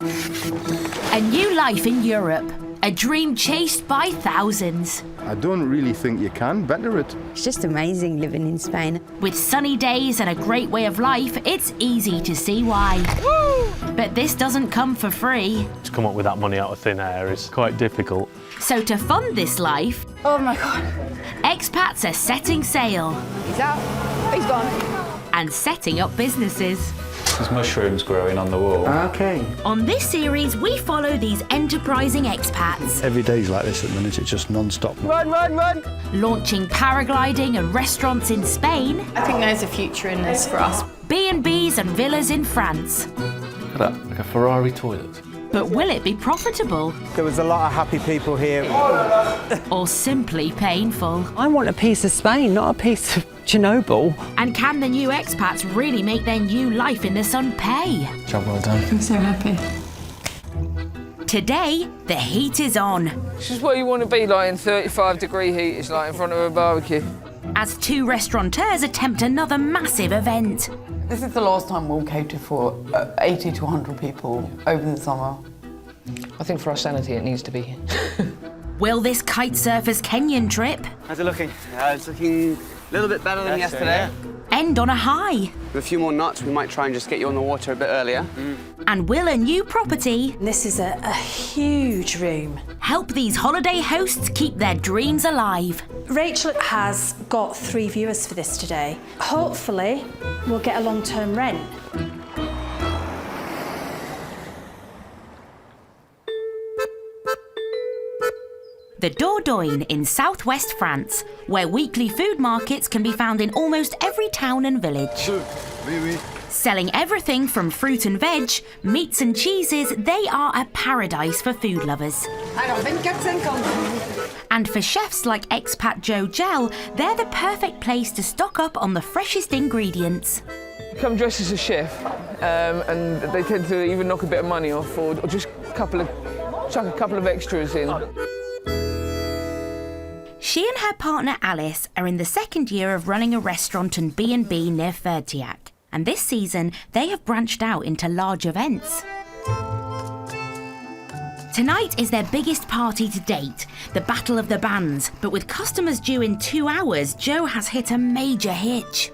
A new life in Europe. A dream chased by thousands. I don't really think you can better it. It's just amazing living in Spain. With sunny days and a great way of life, it's easy to see why. Woo! But this doesn't come for free. To come up with that money out of thin air is quite difficult. So to fund this life, oh my God, expats are setting sail. He's out, he's gone. And setting up businesses. There's mushrooms growing on the wall. Okay. On this series, we follow these enterprising expats. Every day's like this at the minute, it's just non-stop. Run, run, run! Launching paragliding and restaurants in Spain. I think there's a future in this for us. B&Bs and villas in France. Look at that, like a Ferrari toilet. But will it be profitable? There was a lot of happy people here. Or simply painful? I want a piece of Spain, not a piece of Chernobyl. And can the new expats really make their new life in the sun pay? Job well done. I'm so happy. Today, the heat is on. This is what you want to be like in 35-degree heat. It's like in front of a barbecue. As two restaurateurs attempt another massive event. This is the last time we'll cater for 80 to 100 people over the summer. I think for our sanity it needs to be. Will this kite surfer's Kenyan trip How's it looking? It's looking a little bit better than yesterday. end on a high? With a few more knots, we might try and just get you on the water a bit earlier. And will a new property This is a huge room. help these holiday hosts keep their dreams alive? Rachel has got 3 viewers for this today. Hopefully, we'll get a long-term rent. The Dordogne in southwest France, where weekly food markets can be found in almost every town and village. Selling everything from fruit and veg, meats and cheeses, they are a paradise for food lovers. And for chefs like expat Joe Gell, they're the perfect place to stock up on the freshest ingredients. Come dressed as a chef, and they tend to even knock a bit of money off, or just chuck a couple of extras in. She and her partner Alice are in the second year of running a restaurant and B&B near Fertiac. And this season, they have branched out into large events. Tonight is their biggest party to date, the Battle of the Bands. But with customers due in 2 hours, Joe has hit a major hitch.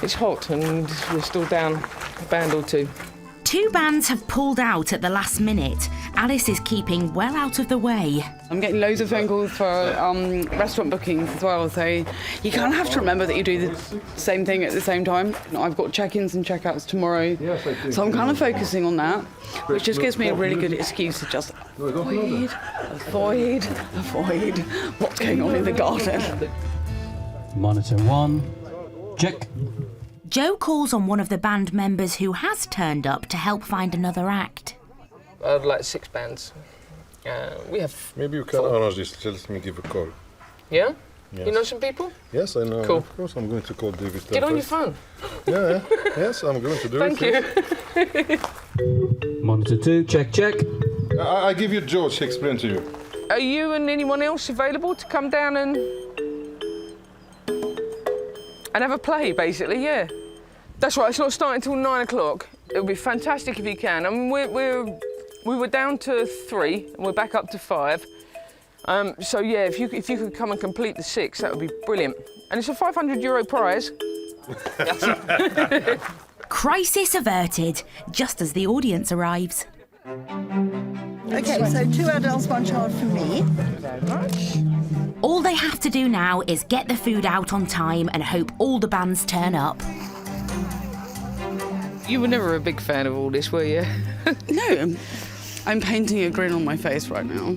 It's hot and we're still down a band or two. 2 bands have pulled out at the last minute. Alice is keeping well out of the way. I'm getting loads of phone calls for restaurant bookings as well, so you kind of have to remember that you do the same thing at the same time. I've got check-ins and check-outs tomorrow, so I'm kind of focusing on that, which just gives me a really good excuse to just avoid what's going on in the garden. Monitor 1, check. Joe calls on one of the band members who has turned up to help find another act. I'd like 6 bands. We have. Maybe you can arrange this. Just let me give a call. Yeah? Yes. You know some people? Yes, I know. Cool. Of course, I'm going to call David. Get on your phone. Yeah. Yes, I'm going to do Thank it. you. Monitor 2, check, check. I give you George to explain to you. Are you and anyone else available to come down and have a play, basically? Yeah. That's right. It's not starting till 9 o'clock. It would be fantastic if you can. I mean, we were down to 3 and we're back up to 5. So yeah, if you could come and complete the 6, that would be brilliant. And it's a €500 prize. Crisis averted, just as the audience arrives. Okay, so 2 adults, 1 child for me. Thank you very much. All they have to do now is get the food out on time and hope all the bands turn up. You were never a big fan of all this, were you? No, I'm painting a grin on my face right now.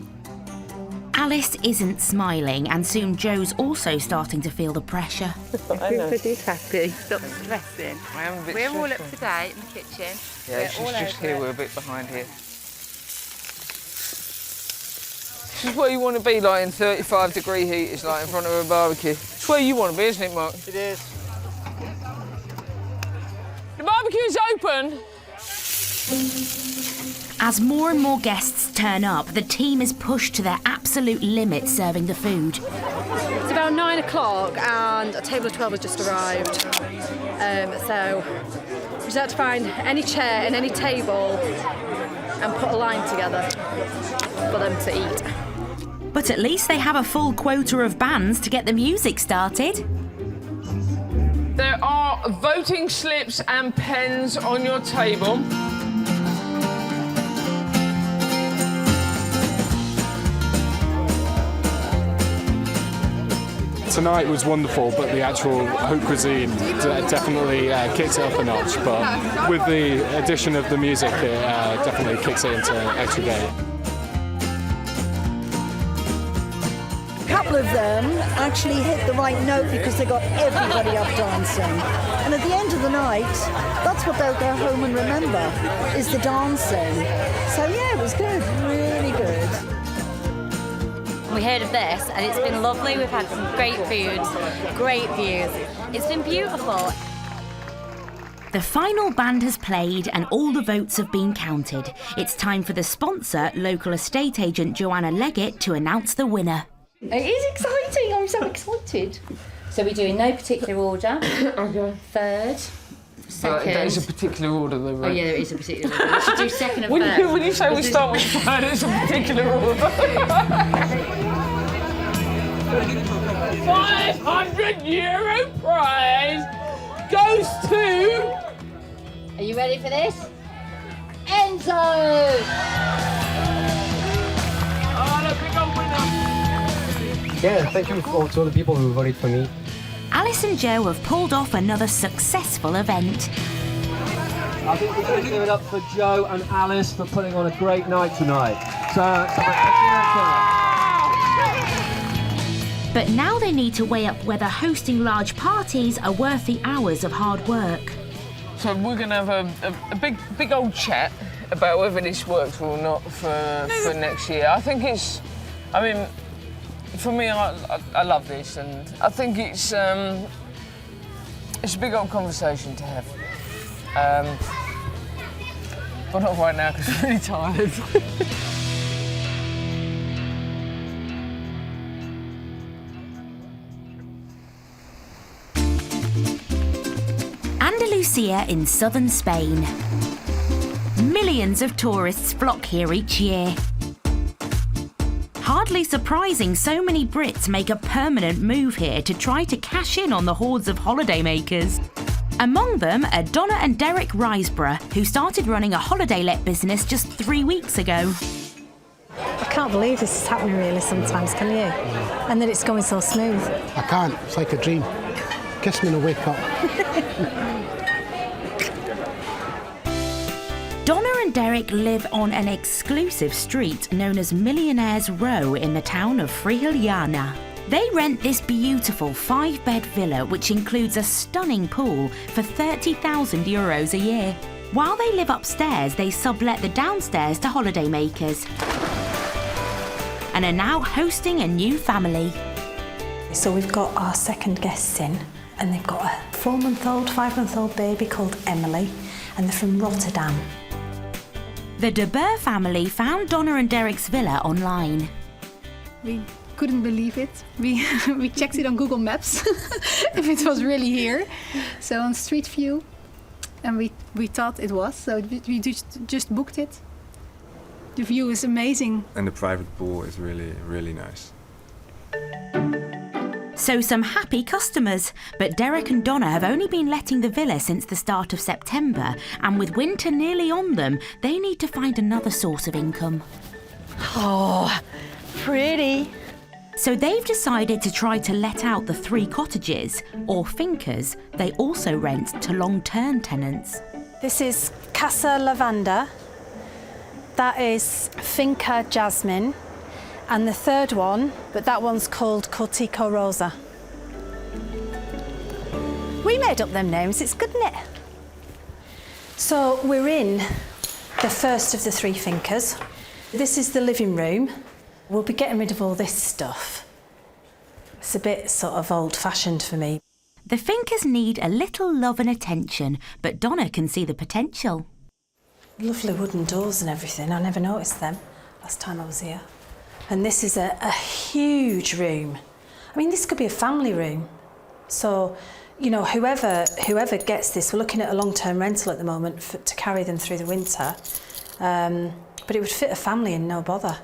Alice isn't smiling, and soon Joe's also starting to feel the pressure. Everybody's happy. Stop stressing. I am a bit We're all up stressful. to date in the kitchen. Yeah, she's just here. We're a bit behind here. This is what you want to be like in 35-degree heat. It's like in front of a barbecue. It's where you want to be, isn't it, Mark? It is. The barbecue's open. As more and more guests turn up, the team is pushed to their absolute limit serving the food. It's about 9 o'clock and a table of 12 has just arrived. So We just had to find any chair and any table and put a line together for them to eat. But at least they have a full quota of bands to get the music started. There are voting slips and pens on your table. Tonight was wonderful, but the actual haute cuisine definitely kicks it up a notch. But with the addition of the music, it definitely kicks it into extra game. A couple of them actually hit the right note because they got everybody up dancing. And at the end of the night, that's what they'll go home and remember, is the dancing. So yeah, it was good, really good. We heard of this and it's been lovely. We've had some great food, great views. It's been beautiful. The final band has played and all the votes have been counted. It's time for the sponsor, local estate agent Joanna Leggett, to announce the winner. It is exciting, I'm so excited. So we're doing no particular order. Okay. Third, second. There is a particular order though, right? Oh yeah, there is a particular order. We should do second and when third. You say we start with third, it's a particular order. 500 euro prize goes to... Are you ready for this? Enzo! Oh, look, we got winner. Yeah, thank you to all the people who voted for me. Alice and Joe have pulled off another successful event. I think we're going to give it up for Joe and Alice for putting on a great night tonight. But now they need to weigh up whether hosting large parties are worth the hours of hard work. So we're going to have a big old chat about whether this works or not for next year. I think it's, I mean, for me, I love this, and I think it's a big old conversation to have. But not right now because I'm really tired. Andalusia in southern Spain. Millions of tourists flock here each year. Hardly surprising so many Brits make a permanent move here to try to cash in on the hordes of holidaymakers. Among them are Donna and Derek Riseborough, who started running a holiday let business just 3 weeks ago. I can't believe this is happening really sometimes, can you? And that it's going so smooth. I can't, it's like a dream. Kiss me and I wake up. Donna and Derek live on an exclusive street known as Millionaires Row in the town of Frihiliana. They rent this beautiful 5-bed villa, which includes a stunning pool, for €30,000 a year. While they live upstairs, they sublet the downstairs to holidaymakers and are now hosting a new family. So we've got our second guests in, and they've got a 4-month-old, 5-month-old baby called Emily, and they're from Rotterdam. The De Boer family found Donna and Derek's villa online. We couldn't believe it. We checked it on Google Maps if it was really here. So on Street View, and we thought it was, so we just booked it. The view is amazing. And the private pool is really, really nice. So some happy customers, but Derek and Donna have only been letting the villa since the start of September, and with winter nearly on them, they need to find another source of income. Oh, pretty. So they've decided to try to let out the 3 cottages, or fincas, they also rent to long-term tenants. This is Casa Lavanda, that is Finca Jasmine, and the third one, but that one's called Cortico Rosa. We made up them names, it's good, isn't it? So we're in the first of the 3 fincas. This is the living room. We'll be getting rid of all this stuff. It's a bit sort of old-fashioned for me. The fincas need a little love and attention, but Donna can see the potential. Lovely wooden doors and everything, I never noticed them last time I was here. And this is a huge room. I mean, this could be a family room. So You know, whoever gets this, we're looking at a long-term rental at the moment to carry them through the winter, but it would fit a family and no bother.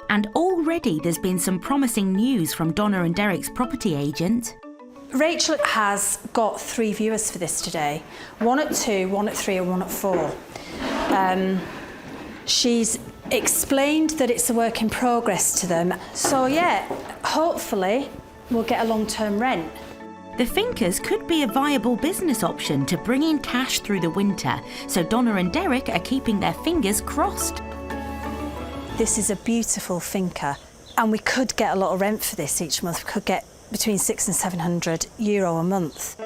And already there's been some promising news from Donna and Derek's property agent. Rachel has got 3 viewers for this today. 1 at 2, 1 at 3 and 1 at 4. She's explained that it's a work in progress to them. So yeah, hopefully we'll get a long-term rent. The Fincas could be a viable business option to bring in cash through the winter, so Donna and Derek are keeping their fingers crossed. This is a beautiful finca, and we could get a lot of rent for this each month. We could get between €600 and €700 a month.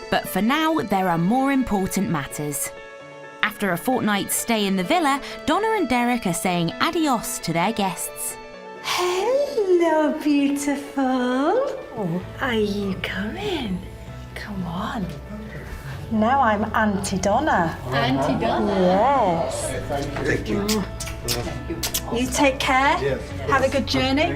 But for now, there are more important matters. After a fortnight's stay in the villa, Donna and Derek are saying adios to their guests. Hello, beautiful. Oh, are you coming? Come on. Now I'm Auntie Donna. Auntie Donna? Yes. Thank you. You take care. Yes. Have a good journey.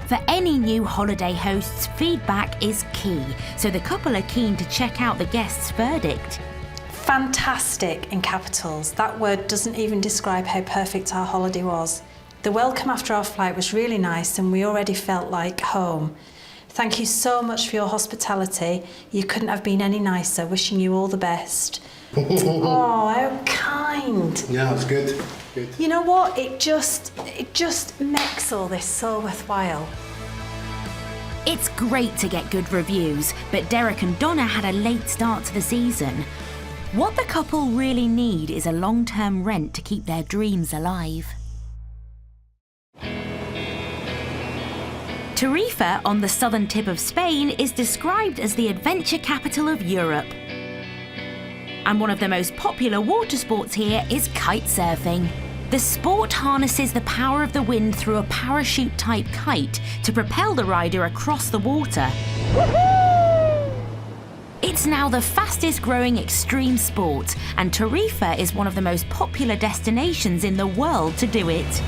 For any new holiday hosts, feedback is key, so the couple are keen to check out the guests' verdict. Fantastic in capitals. That word doesn't even describe how perfect our holiday was. The welcome after our flight was really nice and we already felt like home. Thank you so much for your hospitality. You couldn't have been any nicer. Wishing you all the best. Oh, how kind. Yeah, that's good. Good. You know what? It just makes all this so worthwhile. It's great to get good reviews, but Derek and Donna had a late start to the season. What the couple really need is a long-term rent to keep their dreams alive. Tarifa, on the southern tip of Spain, is described as the adventure capital of Europe. And one of the most popular water sports here is kite surfing. The sport harnesses the power of the wind through a parachute-type kite to propel the rider across the water. It's now the fastest-growing extreme sport, and Tarifa is one of the most popular destinations in the world to do it.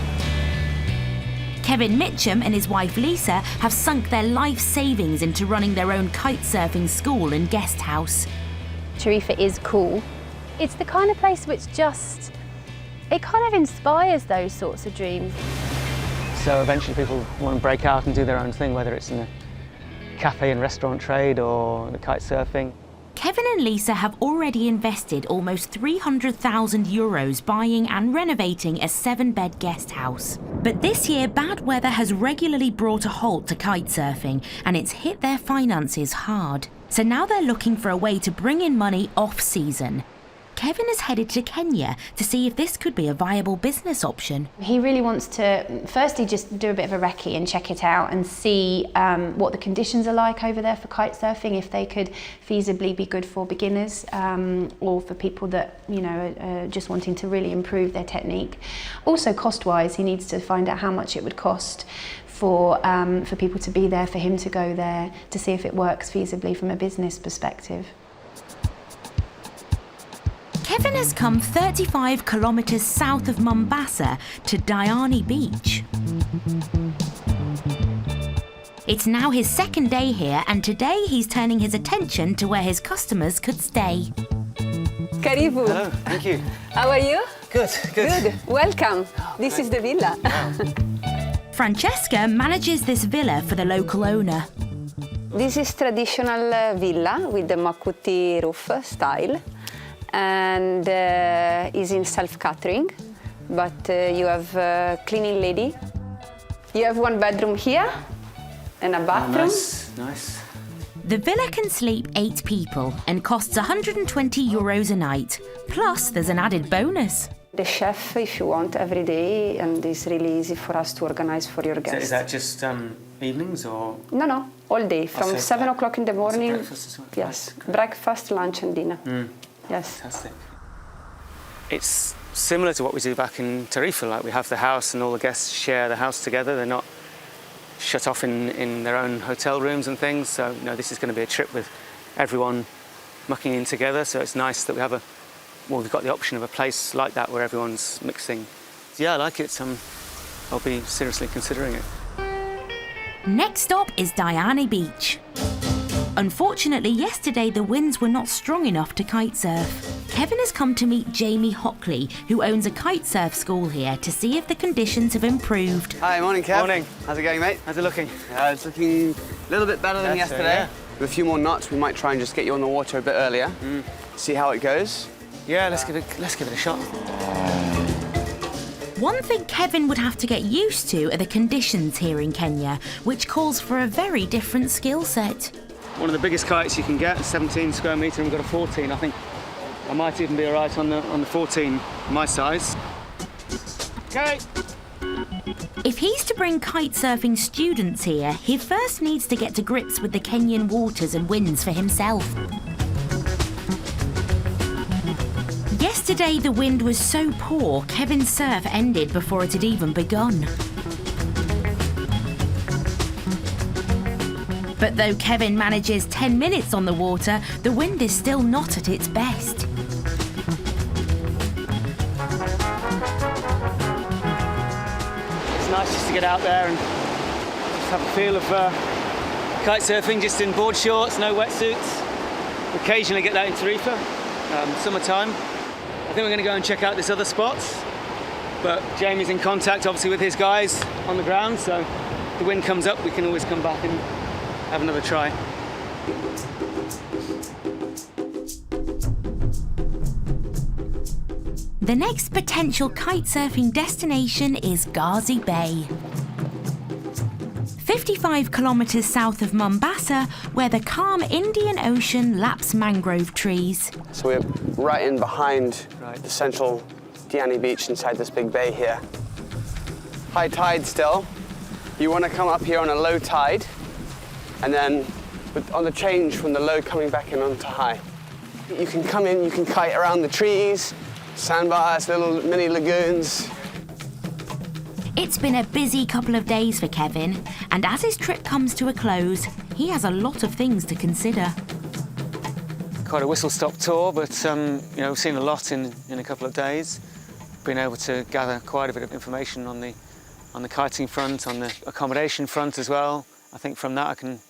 Kevin Mitchum and his wife Lisa have sunk their life savings into running their own kite surfing school and guest house. Tarifa is cool. It's the kind of place which it kind of inspires those sorts of dreams. So eventually people want to break out and do their own thing, whether it's in the cafe and restaurant trade or the kite surfing. Kevin and Lisa have already invested almost €300,000 buying and renovating a 7-bed guest house. But this year, bad weather has regularly brought a halt to kite surfing, and it's hit their finances hard. So now they're looking for a way to bring in money off-season. Kevin is headed to Kenya to see if this could be a viable business option. He really wants to, firstly, just do a bit of a recce and check it out and see what the conditions are like over there for kite surfing, if they could feasibly be good for beginners or for people that, you know, are just wanting to really improve their technique. Also, cost-wise, he needs to find out how much it would cost for people to be there, for him to go there, to see if it works feasibly from a business perspective. Kevin has come 35 kilometres south of Mombasa to Diani Beach. It's now his second day here, and today he's turning his attention to where his customers could stay. Karibu. Hello, thank you. How are you? Good, good. Good. Welcome. This is the villa. Francesca manages this villa for the local owner. This is traditional villa with the makuti roof style, and is in self-catering, but you have a cleaning lady. You have 1 bedroom here and a bathroom. Oh, nice, nice. The villa can sleep 8 people and costs €120 a night. Plus, there's an added bonus. The chef, if you want, every day, and it's really easy for us to organize for your guests. Is that just evenings or? No, all day, from 7 o'clock in the morning. Breakfast as well? Yes, breakfast, lunch and dinner. Yes. Fantastic. It's similar to what we do back in Tarifa, like we have the house and all the guests share the house together. They're not shut off in their own hotel rooms and things. So, you know, this is going to be a trip with everyone mucking in together. So it's nice that we've got the option of a place like that where everyone's mixing. Yeah, I like it. I'll be seriously considering it. Next stop is Diani Beach. Unfortunately, yesterday the winds were not strong enough to kite surf. Kevin has come to meet Jamie Hockley, who owns a kite surf school here, to see if the conditions have improved. Hi, morning Kev. Morning. How's it going, mate? How's it looking? It's looking a little bit better than yesterday. Yeah. With a few more knots, we might try and just get you on the water a bit earlier. See how it goes. Yeah, let's give it a shot. One thing Kevin would have to get used to are the conditions here in Kenya, which calls for a very different skill set. One of the biggest kites you can get, 17 square metre, and we've got a 14. I think I might even be all right on the 14, my size. Okay. If he's to bring kite surfing students here, he first needs to get to grips with the Kenyan waters and winds for himself. Yesterday the wind was so poor, Kevin's surf ended before it had even begun. But though Kevin manages 10 minutes on the water, the wind is still not at its best. It's nice just to get out there and just have a feel of kite surfing, just in board shorts, no wetsuits. Occasionally get that in Tarifa, summertime. I think we're going to go and check out this other spot, but Jamie's in contact obviously with his guys on the ground, so if the wind comes up we can always come back and have another try. The next potential kite surfing destination is Gazi Bay. 55 kilometres south of Mombasa, where the calm Indian Ocean laps mangrove trees. So we're right in behind the central Diani Beach inside this big bay here. High tide still. You want to come up here on a low tide, and then on the change from the low coming back in onto high. You can come in, you can kite around the trees, sandbars, little mini lagoons. It's been a busy couple of days for Kevin, and as his trip comes to a close, he has a lot of things to consider. Quite a whistle-stop tour, but we've seen a lot in a couple of days. Been able to gather quite a bit of information on the kiting front, on the accommodation front as well. I think from that I can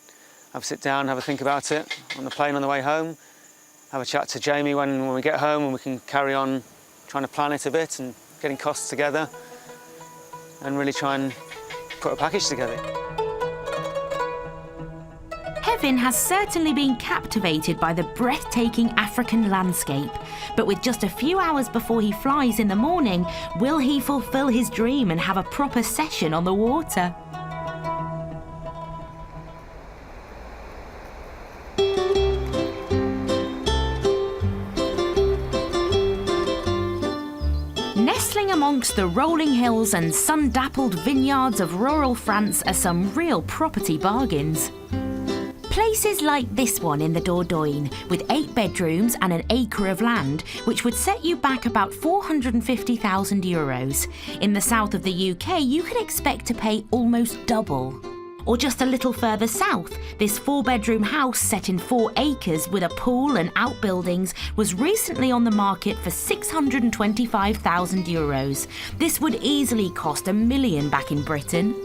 have a sit down, have a think about it on the plane on the way home, have a chat to Jamie when we get home, and we can carry on trying to plan it a bit and getting costs together and really try and put a package together. Kevin has certainly been captivated by the breathtaking African landscape, but with just a few hours before he flies in the morning, will he fulfill his dream and have a proper session on the water? Nestling amongst the rolling hills and sun-dappled vineyards of rural France are some real property bargains. Places like this one in the Dordogne, with 8 bedrooms and an acre of land, which would set you back about €450,000. In the south of the UK, you can expect to pay almost double. Or just a little further south, this 4-bedroom house set in 4 acres with a pool and outbuildings was recently on the market for €625,000. This would easily cost $1 million back in Britain.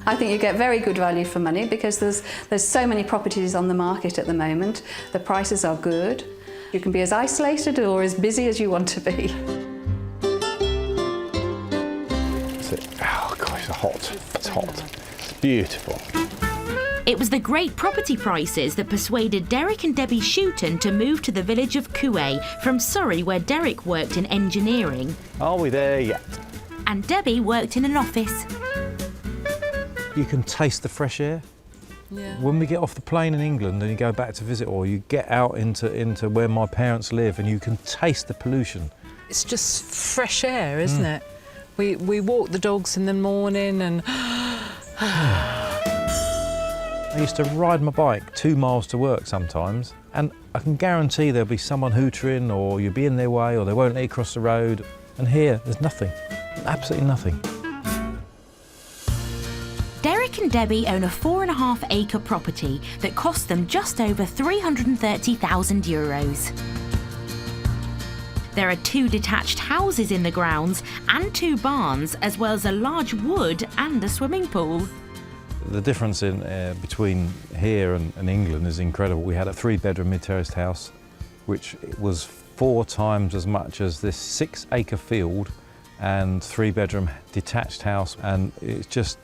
I think you get very good value for money because there's so many properties on the market at the moment. The prices are good. You can be as isolated or as busy as you want to be. Oh God, it's hot. It's hot. It's beautiful. It was the great property prices that persuaded Derek and Debbie Shooton to move to the village of Koué from Surrey, where Derek worked in engineering. Are we there yet? And Debbie worked in an office. You can taste the fresh air. Yeah. When we get off the plane in England and you go back to visit, or you get out into where my parents live, and you can taste the pollution. It's just fresh air, isn't it? We walk the dogs in the morning and... I used to ride my bike 2 miles to work sometimes, and I can guarantee there'll be someone hootering, or you'll be in their way, or they won't let you cross the road. And here, there's nothing. Absolutely nothing. Derek and Debbie own a 4.5-acre property that cost them just over €330,000. There are 2 detached houses in the grounds and 2 barns, as well as a large wood and a swimming pool. The difference in between here and England is incredible. We had a 3-bedroom mid-terraced house, which was 4 times as much as this 6-acre field and 3-bedroom detached house, and it's just,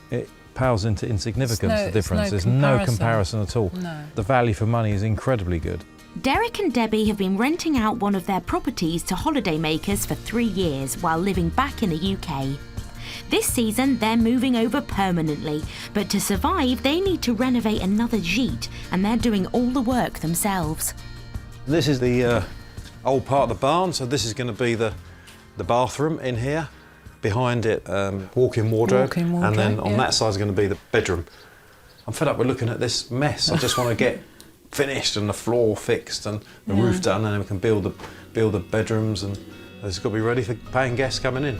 it pales into insignificance, the difference. There's no comparison at all. No. The value for money is incredibly good. Derek and Debbie have been renting out one of their properties to holidaymakers for 3 years while living back in the UK. This season, they're moving over permanently, but to survive, they need to renovate another Gite, and they're doing all the work themselves. This is the old part of the barn, so this is going to be the bathroom in here. Behind it, walk-in wardrobe, and then on that side is going to be the bedroom. I'm fed up with looking at this mess. I just want to get finished and the floor fixed and the roof done, and then we can build the bedrooms, and it's got to be ready for paying guests coming in.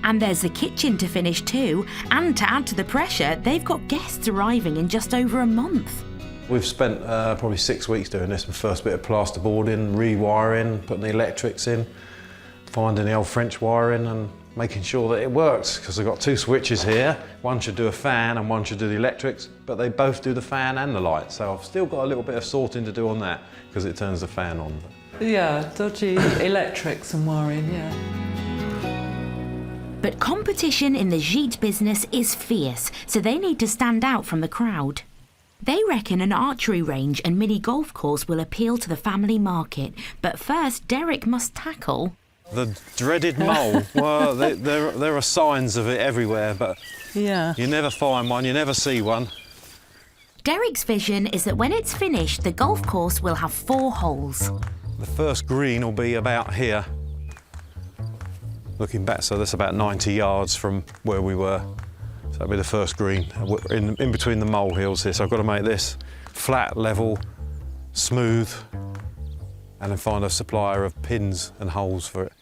And there's the kitchen to finish too, and to add to the pressure, they've got guests arriving in just over a month. We've spent probably 6 weeks doing this. The first bit of plasterboard in, rewiring, putting the electrics in, finding the old French wiring and making sure that it works, because I've got 2 switches here. One should do a fan and one should do the electrics, but they both do the fan and the light. So I've still got a little bit of sorting to do on that, because it turns the fan on. Yeah, dodgy electrics and wiring, yeah. But competition in the Gite business is fierce, so they need to stand out from the crowd. They reckon an archery range and mini golf course will appeal to the family market, but first Derek must tackle the dreaded mole. Well, there are signs of it everywhere, but you never find one, you never see one. Derek's vision is that when it's finished, the golf course will have 4 holes. The first green will be about here, looking back, so that's about 90 yards from where we were. So that'll be the first green, in between the molehills here. So I've got to make this flat, level, smooth, and then find a supplier of pins and holes for it.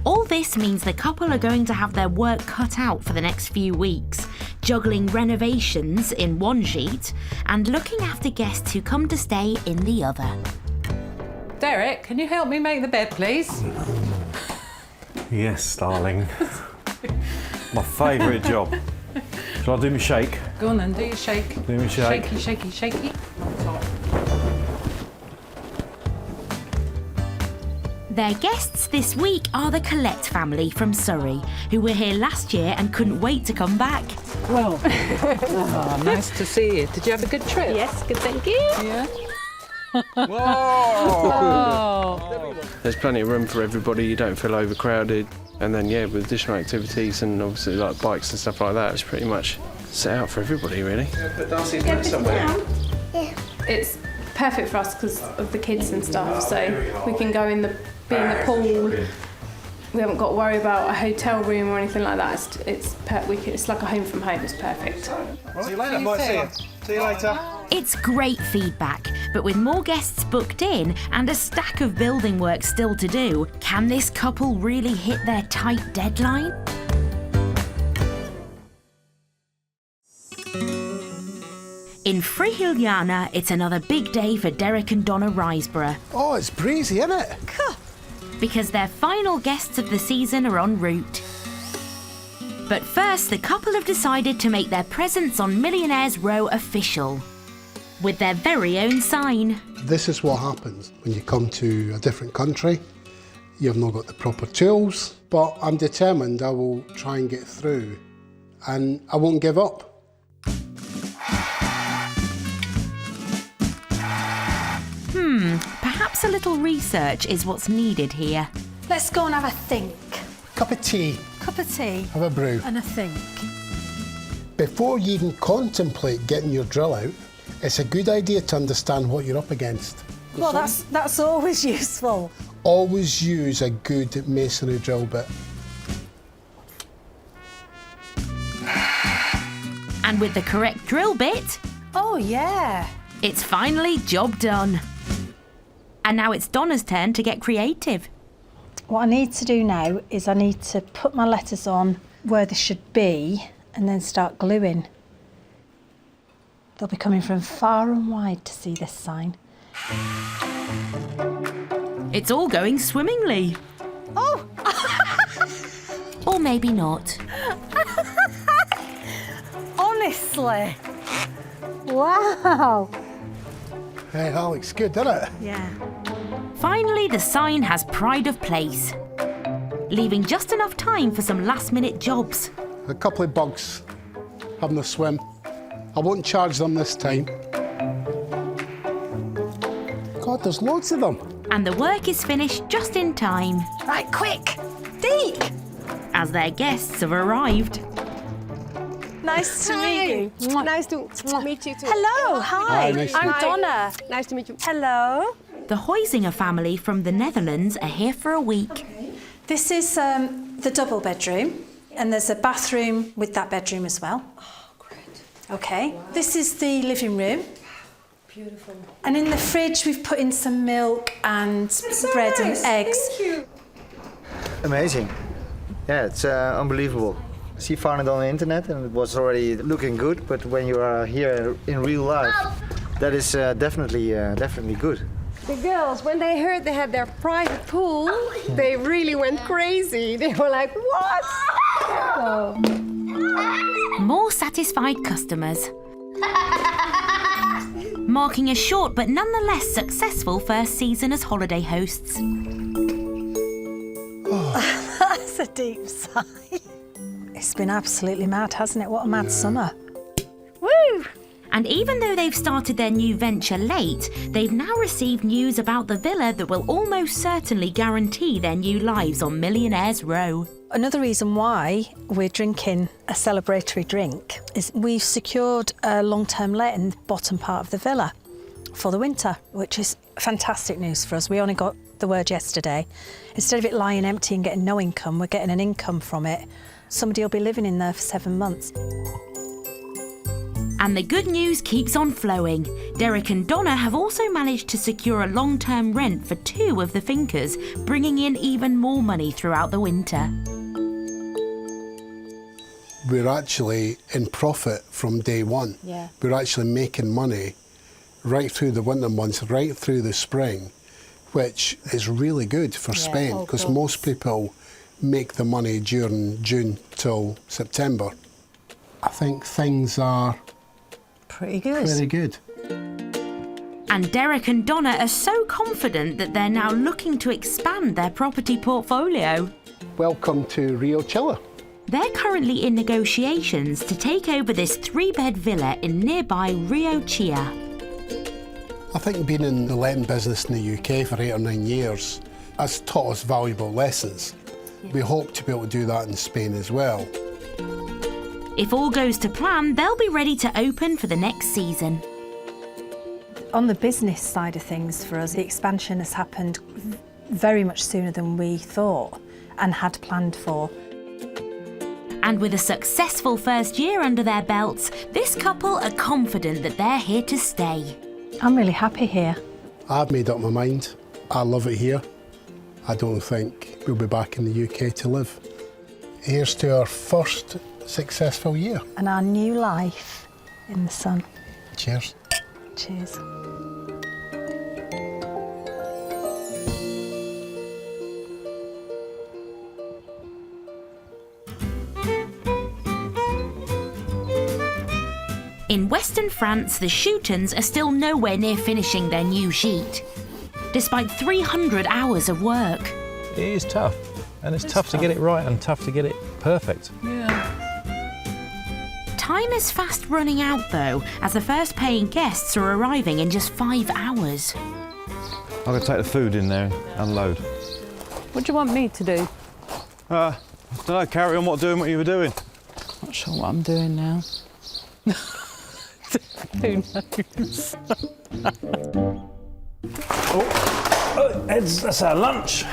All this means the couple are going to have their work cut out for the next few weeks, juggling renovations in one Gite and looking after guests who come to stay in the other. Derek, can you help me make the bed, please? Yes, darling. My favourite job. Shall I do my shake? Go on then, do your shake. Do my shake. Shaky, shaky, shaky. Their guests this week are the Collette family from Surrey, who were here last year and couldn't wait to come back. Well, nice to see you. Did you have a good trip? Yes, good, thank you. Yeah. Oh. There's plenty of room for everybody, you don't feel overcrowded. And then, yeah, with additional activities and obviously like bikes and stuff like that, it's pretty much set out for everybody, really. Put Darcy's note somewhere. It's perfect for us because of the kids and stuff, so we can go in be in the pool. We haven't got to worry about a hotel room or anything like that. It's like a home from home. It's perfect. See you later. Might see you. See you later. It's great feedback, but with more guests booked in and a stack of building work still to do, can this couple really hit their tight deadline? In Frihuliana, it's another big day for Derek and Donna Riseborough. Oh, it's breezy, isn't it? Because their final guests of the season are en route. But first, the couple have decided to make their presence on Millionaires Row official, with their very own sign. This is what happens when you come to a different country. You've not got the proper tools, but I'm determined I will try and get through, and I won't give up. Perhaps a little research is what's needed here. Let's go and have a think. Cup of tea. Cup of tea. Have a brew. And a think. Before you even contemplate getting your drill out, it's a good idea to understand what you're up against. Well, that's always useful. Always use a good masonry drill bit. And with the correct drill bit, oh yeah, it's finally job done. And now it's Donna's turn to get creative. What I need to do now is I need to put my letters on where they should be and then start gluing. They'll be coming from far and wide to see this sign. It's all going swimmingly. Oh! Or maybe not. Honestly. Wow. Hey, that looks good, doesn't it? Yeah. Finally, the sign has pride of place, leaving just enough time for some last-minute jobs. A couple of bugs having a swim. I won't charge them this time. God, there's loads of them. And the work is finished just in time. Right, quick! Deke! As their guests have arrived. Nice to meet you. Nice to meet you too. Hello, hi. Hi, nice to I'm meet you. Donna. Nice to meet you. Hello. The Huizinga family from the Netherlands are here for a week. This is the double bedroom, and there's a bathroom with that bedroom as well. Oh, great. Okay. This is the living room. Beautiful. And in the fridge, we've put in some milk and bread and eggs. Thank you. Amazing. Yeah, it's unbelievable. She found it on the internet and it was already looking good, but when you are here in real life, that is definitely good. The girls, when they heard they had their private pool, they really went crazy. They were like, what? Oh. More satisfied customers. Marking a short but nonetheless successful first season as holiday hosts. That's a deep sigh. It's been absolutely mad, hasn't it? What a mad summer. Woo! And even though they've started their new venture late, they've now received news about the villa that will almost certainly guarantee their new lives on Millionaires Row. Another reason why we're drinking a celebratory drink is we've secured a long-term let in the bottom part of the villa for the winter, which is fantastic news for us. We only got the word yesterday. Instead of it lying empty and getting no income, we're getting an income from it. Somebody will be living in there for 7 months. And the good news keeps on flowing. Derek and Donna have also managed to secure a long-term rent for 2 of the fincas, bringing in even more money throughout the winter. We're actually in profit from day one. Yeah. We're actually making money right through the winter months, right through the spring, which is really good for Spain, because most people make the money during June till September. I think things are pretty good. Pretty good. And Derek and Donna are so confident that they're now looking to expand their property portfolio. Welcome to Rio Chilla. They're currently in negotiations to take over this 3-bed villa in nearby Rio Chia. I think being in the letting business in the UK for 8 or 9 years has taught us valuable lessons. We hope to be able to do that in Spain as well. If all goes to plan, they'll be ready to open for the next season. On the business side of things for us, the expansion has happened very much sooner than we thought and had planned for. And with a successful first year under their belts, this couple are confident that they're here to stay. I'm really happy here. I've made up my mind. I love it here. I don't think we'll be back in the UK to live. Here's to our first successful year. And our new life in the sun. Cheers. Cheers. In western France, the Shootons are still nowhere near finishing their new gite, despite 300 hours of work. It is tough, and it's tough to get it right and tough to get it perfect. Time is fast running out though, as the first paying guests are arriving in just 5 hours. I'm going to take the food in there and unload. What do you want me to do? I don't know, carry on doing what you were doing. Not sure what I'm doing now. Who knows? That's our lunch.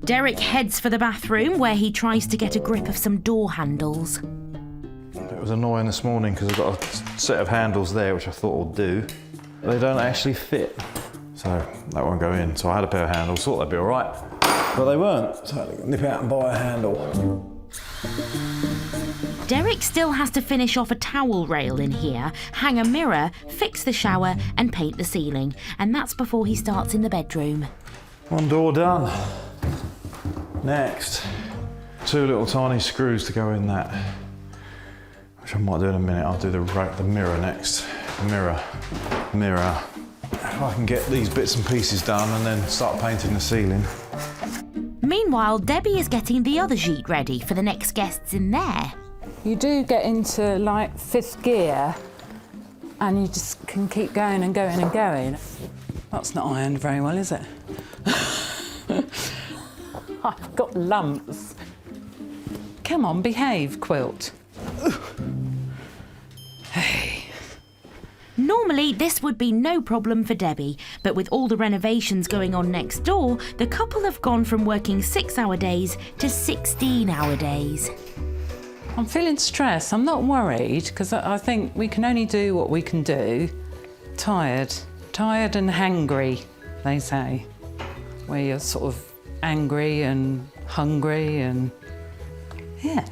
Derek heads for the bathroom where he tries to get a grip of some door handles. It was annoying this morning because I've got a set of handles there which I thought would do. They don't actually fit, so that won't go in. So I had a pair of handles, thought they'd be all right, but they weren't. So I had to nip out and buy a handle. Derek still has to finish off a towel rail in here, hang a mirror, fix the shower and paint the ceiling. And that's before he starts in the bedroom. One door done. Next, 2 little tiny screws to go in that, which I might do in a minute. I'll do the mirror next. Mirror. If I can get these bits and pieces done and then start painting the ceiling. Meanwhile, Debbie is getting the other Gite ready for the next guests in there. You do get into like 5th gear and you just can keep going and going and going. That's not ironed very well, is it? I've got lumps. Come on, behave, quilt. Hey. Normally, this would be no problem for Debbie, but with all the renovations going on next door, the couple have gone from working 6-hour days to 16-hour days. I'm feeling stressed. I'm not worried because I think we can only do what we can do. Tired and hangry, they say, where you're sort of angry and hungry and yeah,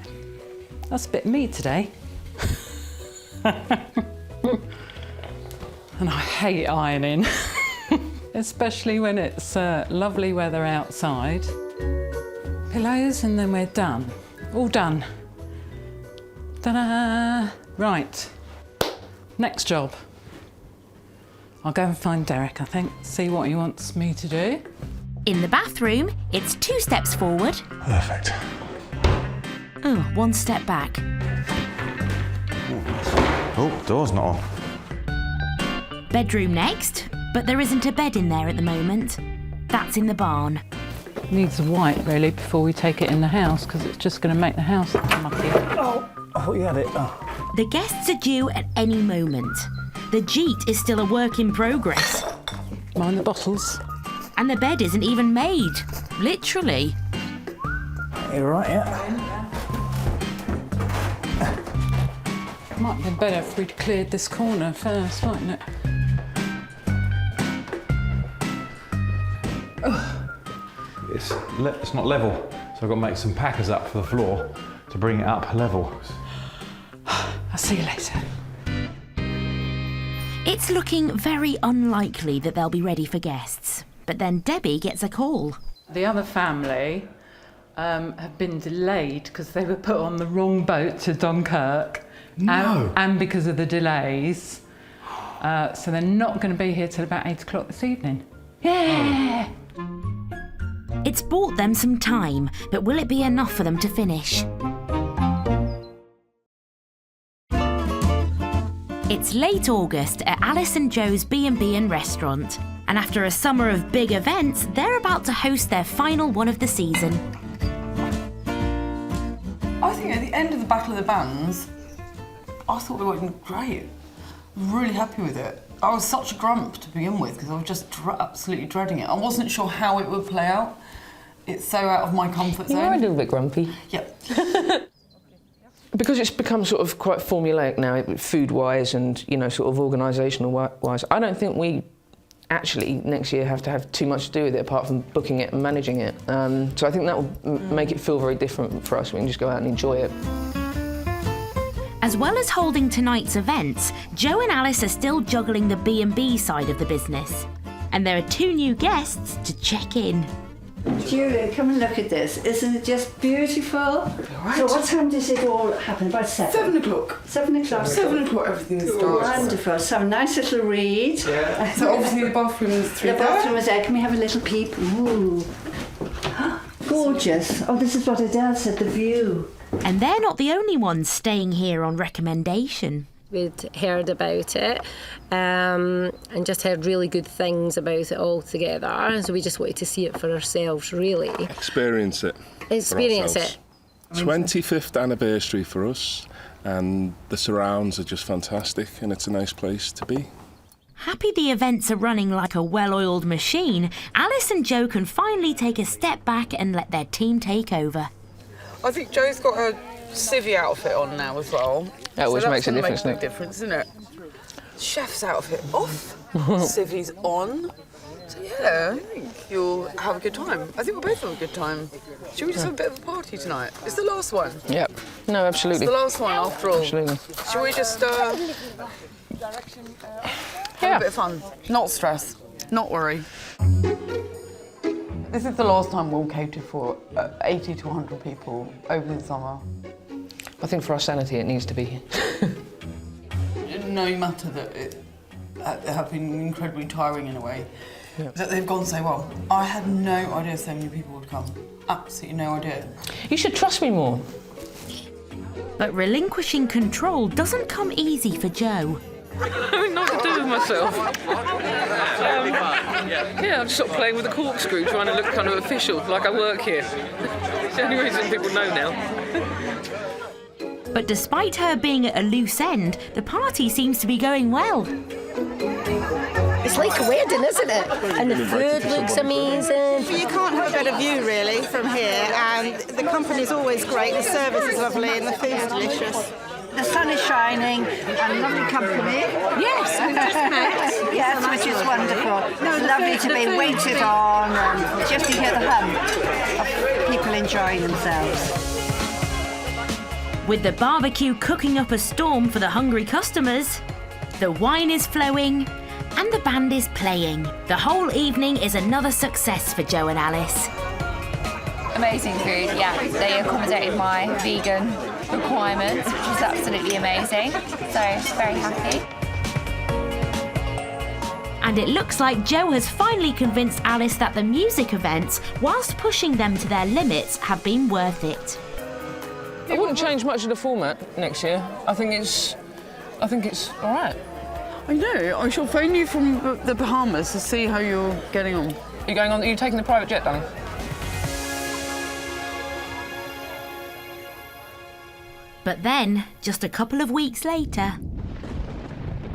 that's a bit me today. And I hate ironing, especially when it's lovely weather outside. Pillows and then we're done. All done. Ta-da! Right, next job. I'll go and find Derek, I think, see what he wants me to do. In the bathroom, it's 2 steps forward. Perfect. Oh, 1 step back. Oh, door's not on. Bedroom next, but there isn't a bed in there at the moment. That's in the barn. Needs a wipe, really, before we take it in the house, because it's just going to make the house mucky. Oh, I thought you had it. Oh. The guests are due at any moment. The Gite is still a work in progress. Mind the bottles. And the bed isn't even made. Literally. You're right, yeah. Might have been better if we'd cleared this corner first, mightn't it? It's not level, so I've got to make some packers up for the floor to bring it up level. I'll see you later. It's looking very unlikely that they'll be ready for guests. But then Debbie gets a call. The other family have been delayed because they were put on the wrong boat to Dunkirk. No. And because of the delays. So they're not going to be here till about 8 o'clock this evening. Yeah! It's bought them some time, but will it be enough for them to finish? It's late August at Alice and Joe's B&B and restaurant, and after a summer of big events, they're about to host their final one of the season. I think at the end of the Battle of the Bands, I thought we went great. Really happy with it. I was such a grump to begin with because I was just absolutely dreading it. I wasn't sure how it would play out. It's so out of my comfort zone. You are a little bit grumpy. Yep. Because it's become sort of quite formulaic now, food-wise and, you know, sort of organisational-wise. I don't think we actually next year have to have too much to do with it apart from booking it and managing it. So I think that will make it feel very different for us. We can just go out and enjoy it. As well as holding tonight's events, Joe and Alice are still juggling the B&B side of the business. And there are 2 new guests to check in. Julia, come and look at this. Isn't it just beautiful? Right. So what time does it all happen? About 7? 7 o'clock. 7 o'clock? 7 o'clock everything starts. Wonderful. So a nice little read. Yeah. So obviously the bathroom is through there. The bathroom is there. Can we have a little peep? Ooh. Gorgeous. Oh, this is what it does at the view. And they're not the only ones staying here on recommendation. We'd heard about it and just heard really good things about it all together. So we just wanted to see it for ourselves, really. Experience it. Experience it. 25th anniversary for us, and the surrounds are just fantastic, and it's a nice place to be. Happy the events are running like a well-oiled machine, Alice and Joe can finally take a step back and let their team take over. I think Joe's got her civvy outfit on now as well. That always makes a difference, doesn't it? Difference, isn't it? Chef's outfit off, civvy's on. So yeah, I think you'll have a good time. I think we'll both have a good time. Should we just have a bit of a party tonight? It's the last one. Yep. No, absolutely. It's the last one after all. Absolutely. Should we just have a bit of fun? Not stress, not worry. This is the last time we'll cater for 80 to 100 people over the summer. I think for our sanity it needs to be. No matter that it have been incredibly tiring in a way, that they've gone so well. I had no idea so many people would come. Absolutely no idea. You should trust me more. But relinquishing control doesn't come easy for Joe. Having nothing to do with myself. Yeah, I'm just sort of playing with a corkscrew, trying to look kind of official, like I work here. It's the only reason people know now. But despite her being at a loose end, the party seems to be going well. It's like a wedding, isn't it? And the food looks amazing. You can't have a better view, really, from here. And the company's always great, the service is lovely and the food's delicious. The sun is shining and lovely company. Yes, we've just met. Yes, which is wonderful. It's lovely to be waited on and just to hear the hum of people enjoying themselves. With the barbecue cooking up a storm for the hungry customers, the wine is flowing and the band is playing. The whole evening is another success for Joe and Alice. Amazing food, yeah. They accommodated my vegan requirements, which was absolutely amazing. So, very happy. And it looks like Joe has finally convinced Alice that the music events, whilst pushing them to their limits, have been worth it. I wouldn't change much of the format next year. I think it's all right. I know. I shall phone you from the Bahamas to see how you're getting on. You're going on? Are you taking the private jet, darling? But then, just a couple of weeks later,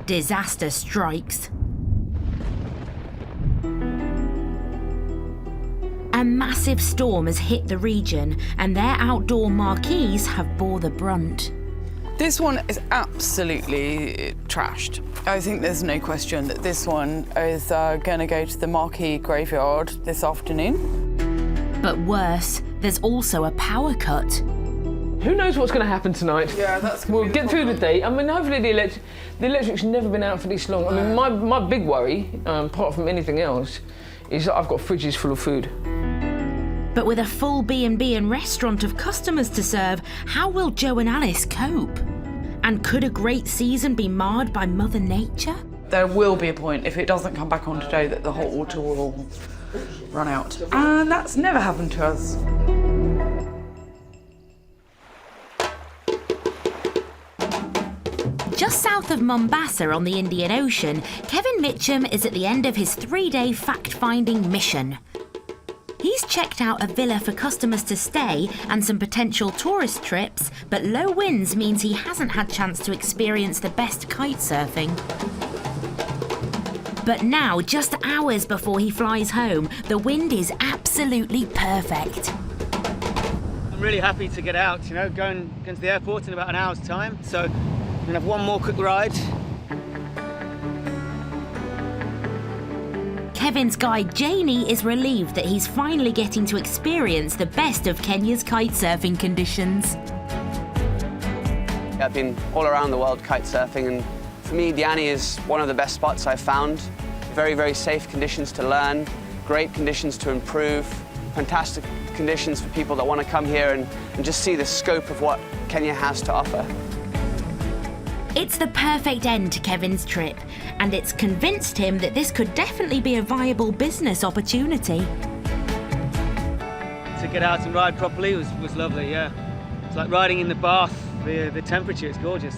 disaster strikes. A massive storm has hit the region and their outdoor marquees have bore the brunt. This one is absolutely trashed. I think there's no question that this one is going to go to the Marquee graveyard this afternoon. But worse, there's also a power cut. Who knows what's going to happen tonight? Yeah, that's We'll get through the day. I mean, hopefully the electric's never been out for this long. I mean, my big worry, apart from anything else, is that I've got fridges full of food. But with a full B&B and restaurant of customers to serve, how will Joe and Alice cope? And could a great season be marred by Mother Nature? There will be a point, if it doesn't come back on today, that the hot water will run out. And that's never happened to us. Just south of Mombasa on the Indian Ocean, Kevin Mitchum is at the end of his 3-day fact-finding mission. He's checked out a villa for customers to stay and some potential tourist trips, but low winds means he hasn't had chance to experience the best kite surfing. But now, just hours before he flies home, the wind is absolutely perfect. I'm really happy to get out, you know, going to the airport in about an hour's time, so I'm going to have one more quick ride. Kevin's guide Janie is relieved that he's finally getting to experience the best of Kenya's kite surfing conditions. I've been all around the world kite surfing, and for me, Diani is one of the best spots I've found. Very, very safe conditions to learn, great conditions to improve, fantastic conditions for people that want to come here and just see the scope of what Kenya has to offer. It's the perfect end to Kevin's trip, and it's convinced him that this could definitely be a viable business opportunity. To get out and ride properly was lovely, yeah. It's like riding in the bath, the temperature is gorgeous.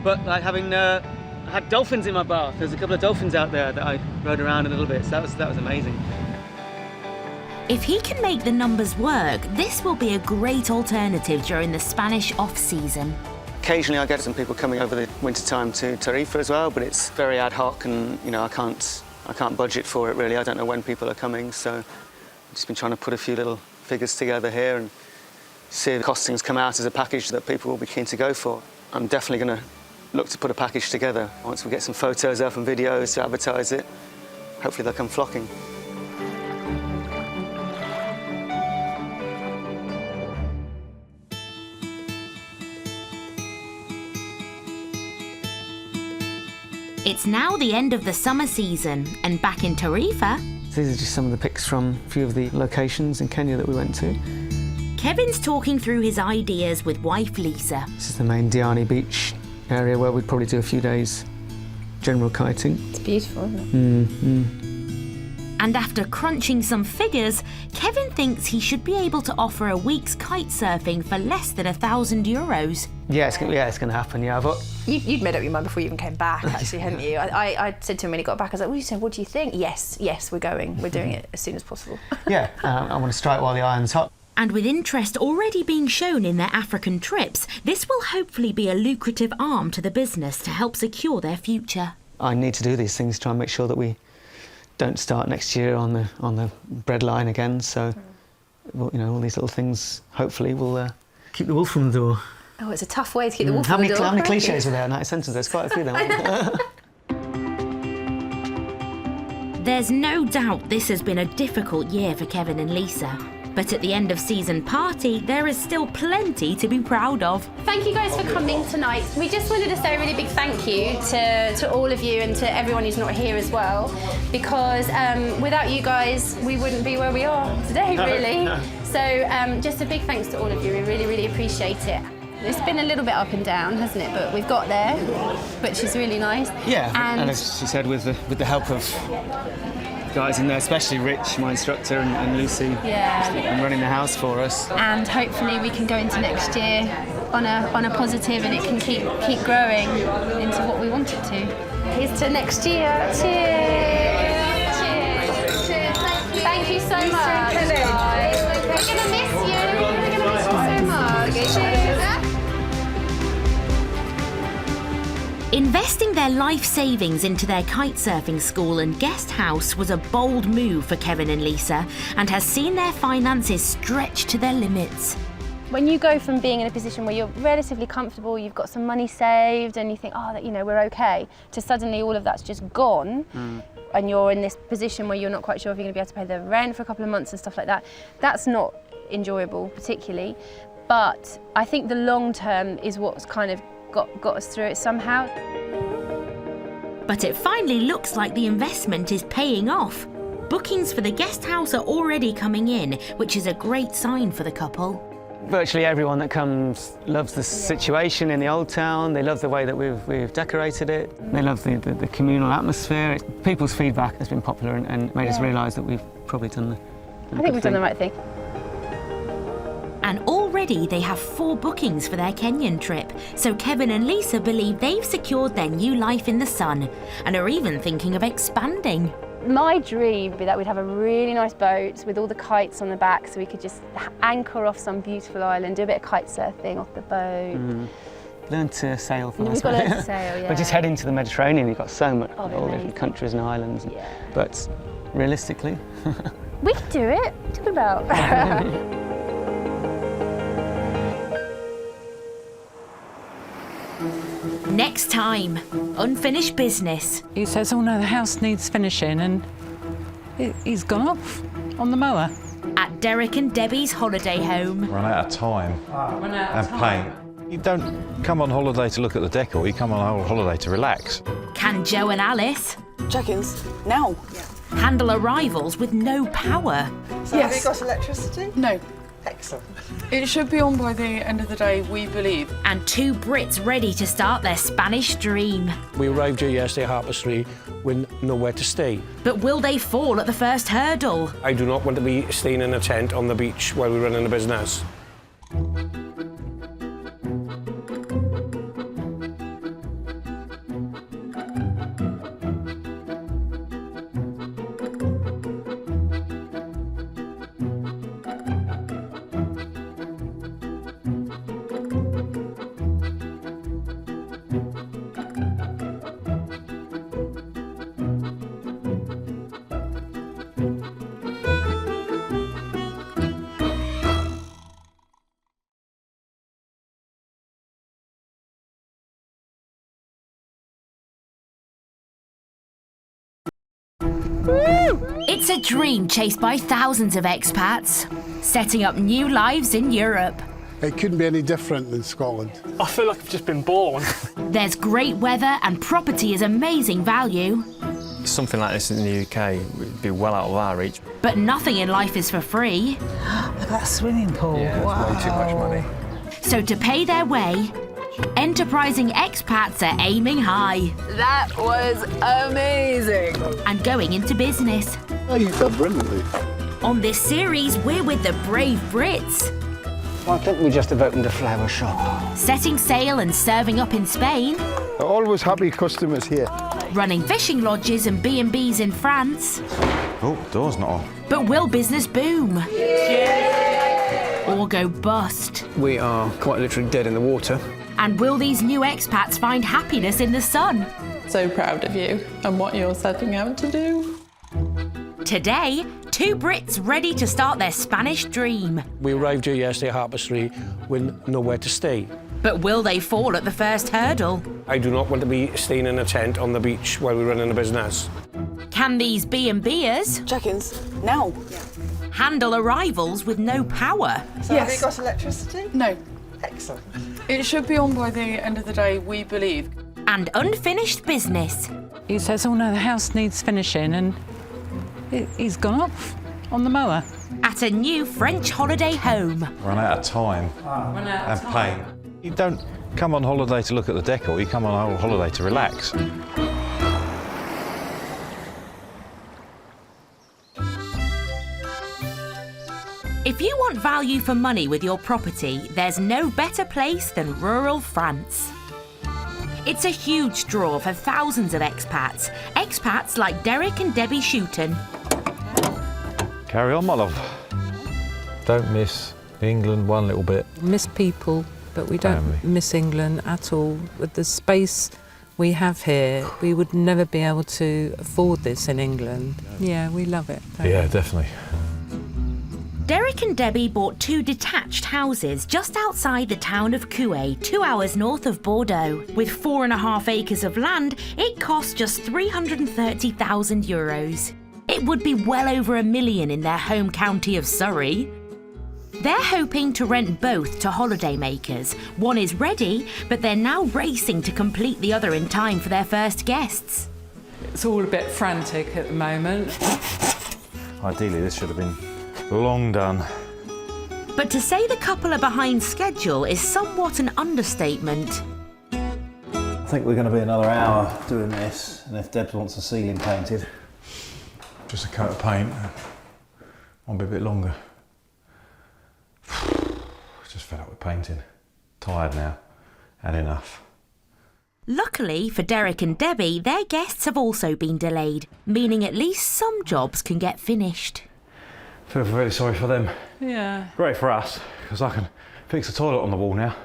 But like having, I had dolphins in my bath. There's a couple of dolphins out there that I rode around a little bit, so that was amazing. If he can make the numbers work, this will be a great alternative during the Spanish off-season. Occasionally I get some people coming over the winter time to Tarifa as well, but it's very ad hoc and, you know, I can't budget for it really. I don't know when people are coming, so I've just been trying to put a few little figures together here and see if costings come out as a package that people will be keen to go for. I'm definitely going to look to put a package together. Once we get some photos up and videos to advertise it, hopefully they'll come flocking. It's now the end of the summer season, and back in Tarifa, These are just some of the pics from a few of the locations in Kenya that we went to. Kevin's talking through his ideas with wife Lisa. This is the main Diani beach area where we'd probably do a few days general kiting. It's beautiful, isn't it? And after crunching some figures, Kevin thinks he should be able to offer a week's kite surfing for less than €1,000. Yeah, it's going to happen, yeah. But You'd made up your mind before you even came back, actually, hadn't you? I said to him when he got back, I was like, what do you think? Yes, we're going. We're doing it as soon as possible. Yeah, I want to strike while the iron's hot. And with interest already being shown in their African trips, this will hopefully be a lucrative arm to the business to help secure their future. I need to do these things to try and make sure that we don't start next year on the breadline again. So, well, you know, all these little things hopefully will keep the wolf from the door. Oh, it's a tough way to keep the wolf from the door. How many cliches were there in that sentence? There's quite a few there. There's no doubt this has been a difficult year for Kevin and Lisa. But at the end of season party, there is still plenty to be proud of. Thank you guys for coming tonight. We just wanted to say a really big thank you to all of you and to everyone who's not here as well, because without you guys, we wouldn't be where we are today, really. No. So just a big thanks to all of you. We really, really appreciate it. It's been a little bit up and down, hasn't it? But we've got there, which is really nice. Yeah, and as she said, with the help of guys in there, especially Rich, my instructor, and Lucy, and running the house for us. And hopefully we can go into next year on a positive, and it can keep growing into what we want it to. Here's to next year. Cheers! Cheers! Cheers! Thank you so much, guys. We're gonna miss you. We're gonna miss you so much. Cheers! Investing their life savings into their kite surfing school and guest house was a bold move for Kevin and Lisa, and has seen their finances stretched to their limits. When you go from being in a position where you're relatively comfortable, you've got some money saved, and you think, oh, you know, we're okay, to suddenly all of that's just gone, and you're in this position where you're not quite sure if you're going to be able to pay the rent for a couple of months and stuff like that, that's not enjoyable particularly. But I think the long term is what's kind of got us through it somehow. But it finally looks like the investment is paying off. Bookings for the guest house are already coming in, which is a great sign for the couple. Virtually everyone that comes loves the situation in the old town. They love the way that we've decorated it. They love the communal atmosphere. People's feedback has been popular and made us realise that we've probably done we've done the right thing. And already they have 4 bookings for their Kenyan trip, so Kevin and Lisa believe they've secured their new life in the sun and are even thinking of expanding. My dream would be that we'd have a really nice boat with all the kites on the back, so we could just anchor off some beautiful island, do a bit of kite surfing off the boat. Learn to sail for We've got to learn to sail, yeah. But just head into the Mediterranean, you've got so much, all different countries and islands. Yeah. But realistically... we can do it. What are you talking about? Next time, unfinished business. He says, oh no, the house needs finishing, and he's gone off on the mower. At Derek and Debbie's holiday home. Run out of time and paint. You don't come on holiday to look at the decor, you come on holiday to relax. Can Joe and Alice check-ins now handle arrivals with no power? So have you got electricity? No. Excellent. It should be on by the end of the day, we believe. And 2 Brits ready to start their Spanish dream. We arrived here yesterday at 3:30 with nowhere to stay. But will they fall at the first hurdle? I do not want to be staying in a tent on the beach while we're running a business. It's a dream chased by thousands of expats, setting up new lives in Europe. It couldn't be any different than Scotland. I feel like I've just been born. There's great weather and property is amazing value. Something like this in the UK would be well out of our reach. But nothing in life is for free. Look at that swimming pool. Yeah, wow. it's way too much money. So to pay their way, enterprising expats are aiming high. That was amazing. And going into business. Oh, you've done brilliantly. On this series, we're with the brave Brits. I think we just have opened a flower shop. Setting sail and serving up in Spain. Always happy customers here. Running fishing lodges and B&Bs in France. Oh, door's not on. But will business boom? Or go bust? We are quite literally dead in the water. And will these new expats find happiness in the sun? So proud of you and what you're setting out to do. Today, two Brits ready to start their Spanish dream. We arrived here yesterday at 3:30 with nowhere to stay. But will they fall at the first hurdle? I do not want to be staying in a tent on the beach while we're running a business. Can these B&Bers Check-ins now. handle arrivals with no power? So have you got electricity? No. Excellent. It should be on by the end of the day, we believe. And unfinished business. He says, oh no, the house needs finishing, and he's gone off on the mower. At a new French holiday home. Run out of time and paint. You don't come on holiday to look at the decor, you come on holiday to relax. If you want value for money with your property, there's no better place than rural France. It's a huge draw for thousands of expats. Expats like Derek and Debbie Shooton. Carry on, my love. Don't miss England one little bit. Miss people, but we don't miss England at all. With the space we have here, we would never be able to afford this in England. Yeah, we love it. Yeah, definitely. Derek and Debbie bought two detached houses just outside the town of Coué, 2 hours north of Bordeaux. With 4.5 acres of land, it cost just €330,000. It would be well over $1 million in their home county of Surrey. They're hoping to rent both to holidaymakers. One is ready, but they're now racing to complete the other in time for their first guests. It's all a bit frantic at the moment. Ideally, this should have been long done. But to say the couple are behind schedule is somewhat an understatement. I think we're going to be another hour doing this, and if Debs wants the ceiling painted, just a coat of paint, might be a bit longer. Just fed up with painting. Tired now. Had enough. Luckily for Derek and Debbie, their guests have also been delayed, meaning at least some jobs can get finished. Feel really sorry for them. Yeah. Great for us, because I can fix the toilet on the wall now.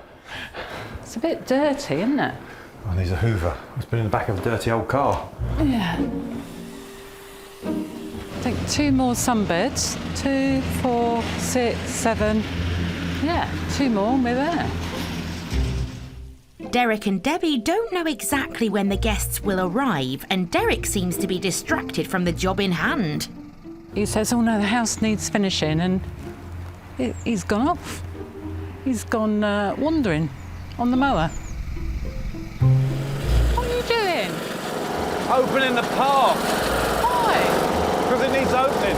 It's a bit dirty, isn't it? Oh, needs a hoover. It's been in the back of a dirty old car. Yeah. I think 2 more sunbeds. 2, 4, 6, 7. Yeah, 2 more and we're there. Derek and Debbie don't know exactly when the guests will arrive, and Derek seems to be distracted from the job in hand. He says, oh no, the house needs finishing, and he's gone off. He's gone wandering on the mower. What are you doing? Opening the park. Why? Because it needs opening.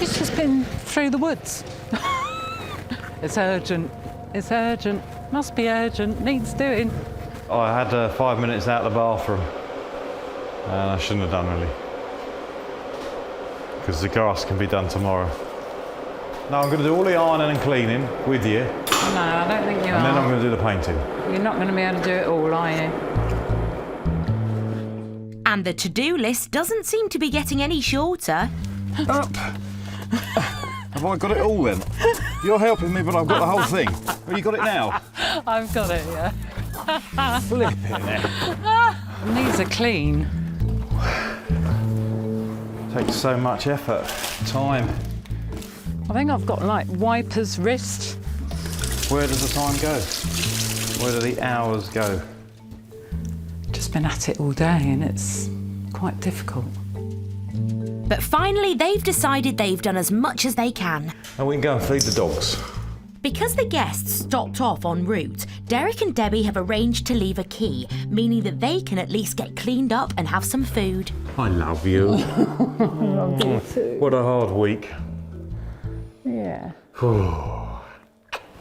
He's just been through the woods. It's urgent. It's urgent. Must be urgent. Needs doing. Oh, I had 5 minutes out of the bathroom. And I shouldn't have done, really. Because the grass can be done tomorrow. No, I'm going to do all the ironing and cleaning with you. No, I don't think you are. And then I'm going to do the painting. You're not going to be able to do it all, are you? And the to-do list doesn't seem to be getting any shorter. Up. Have I got it all then? You're helping me, but I've got the whole thing. Have you got it now? I've got it, yeah. Flip it now. Needs a clean. Takes so much effort, time. I think I've got like wiper's wrist. Where does the time go? Where do the hours go? Just been at it all day and it's quite difficult. But finally, they've decided they've done as much as they can. And we can go and feed the dogs. Because the guests stopped off en route, Derek and Debbie have arranged to leave a key, meaning that they can at least get cleaned up and have some food. I love you. What a hard week. Yeah.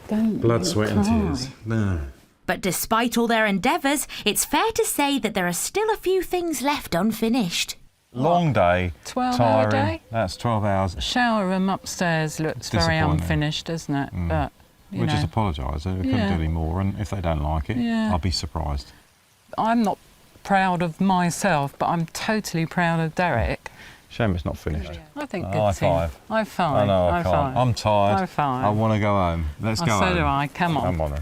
Blood, sweat and tears. No. But despite all their endeavours, it's fair to say that there are still a few things left unfinished. Long day, 12-hour tiring. day? That's 12 hours. Shower room upstairs looks very disappointing. unfinished, doesn't it? But you We know. just apologise. We couldn't do any more, and if they don't like it, Yeah. I'll be surprised. I'm not proud of myself, but I'm totally proud of Derek. Shame it's not finished. I think High good team. five. High five. I know I High can't. five. I'm tired. High five. I want to go home. Let's go So home. do I. Come on. Come on then.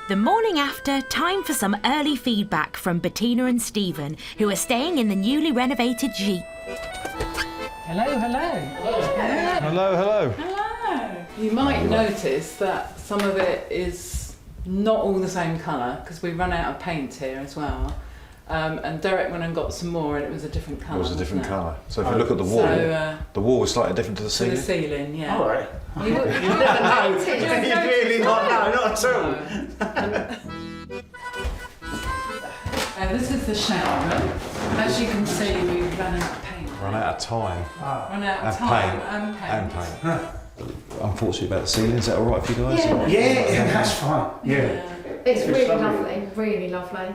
The morning after, time for some early feedback from Bettina and Stephen, who are staying in the newly renovated Gite. Hello, hello. Hello, hello. Hello. You might notice that some of it is not all the same colour because we run out of paint here as well. And Derek went and got some more and it was a different colour. It was a different wasn't it? colour. So if you look at the wall, the wall was slightly different to the To ceiling. the ceiling, yeah. All right. You never noticed. You really not? No, not at all. This is the shower room. As you can see, we've run out of paint. Run out of time. Run out of time and paint. Unfortunately about the ceiling, is that all right for you guys? Yeah, that's fine. Yeah. It's really lovely, really lovely.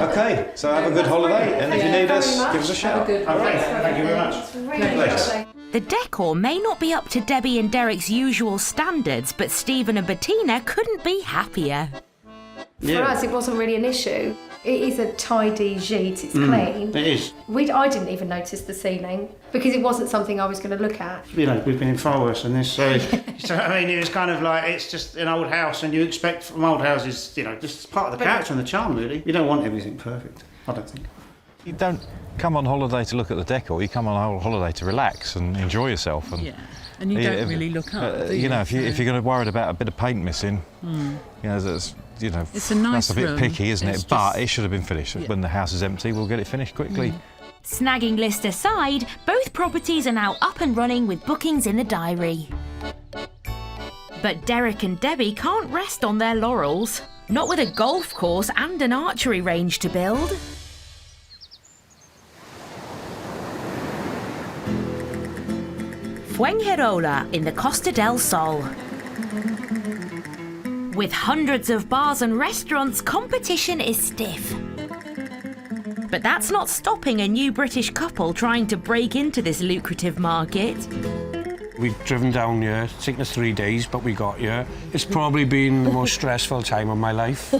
Okay, so have a good holiday, and if you need us, give us a shout. Thank you very much. It's really lovely. The decor may not be up to Debbie and Derek's usual standards, but Stephen and Bettina couldn't be happier. For us, it wasn't really an issue. It is a tidy Gite, it's clean. It is. I didn't even notice the ceiling because it wasn't something I was going to look at. You know, we've been in far worse than this, so, so I mean, it was kind of like, it's just an old house, and you expect from old houses, you know, just part of the character and the charm, really. You don't want everything perfect, I don't think. You don't come on holiday to look at the decor. You come on holiday to relax and enjoy yourself. And and you don't really look up, do you? You know, if you're going to worry about a bit of paint missing, you know, that's it's a nice that's a bit room. picky, isn't It's it? But just- it should have been finished. When the house is empty, we'll get it finished quickly. Snagging list aside, both properties are now up and running with bookings in the diary. But Derek and Debbie can't rest on their laurels. Not with a golf course and an archery range to build. Fuengirola in the Costa del Sol. With hundreds of bars and restaurants, competition is stiff. But that's not stopping a new British couple trying to break into this lucrative market. We've driven down here, it's taken us 3 days, but we got here. It's probably been the most stressful time of my life.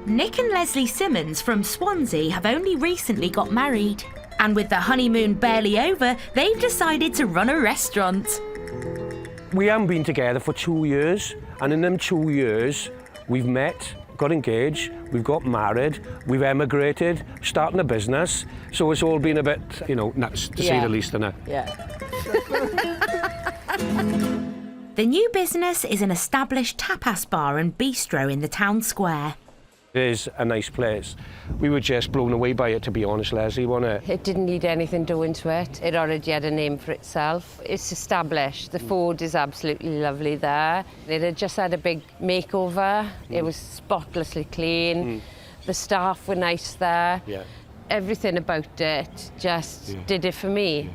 Nick and Leslie Simmons from Swansea have only recently got married. And with the honeymoon barely over, they've decided to run a restaurant. We haven't been together for 2 years, and in them 2 years, we've met, got engaged, we've got married, we've emigrated, starting a business. So it's all been a bit, you know, nuts, to say the least, innit? The new business is an established tapas bar and bistro in the town square. It is a nice place. We were just blown away by it, to be honest, Leslie, wasn't it? It didn't need anything doing to it. It already had a name for itself. It's established. The food is absolutely lovely there. It had just had a big makeover. It was spotlessly clean. The staff were nice there. Everything about it just did it for me.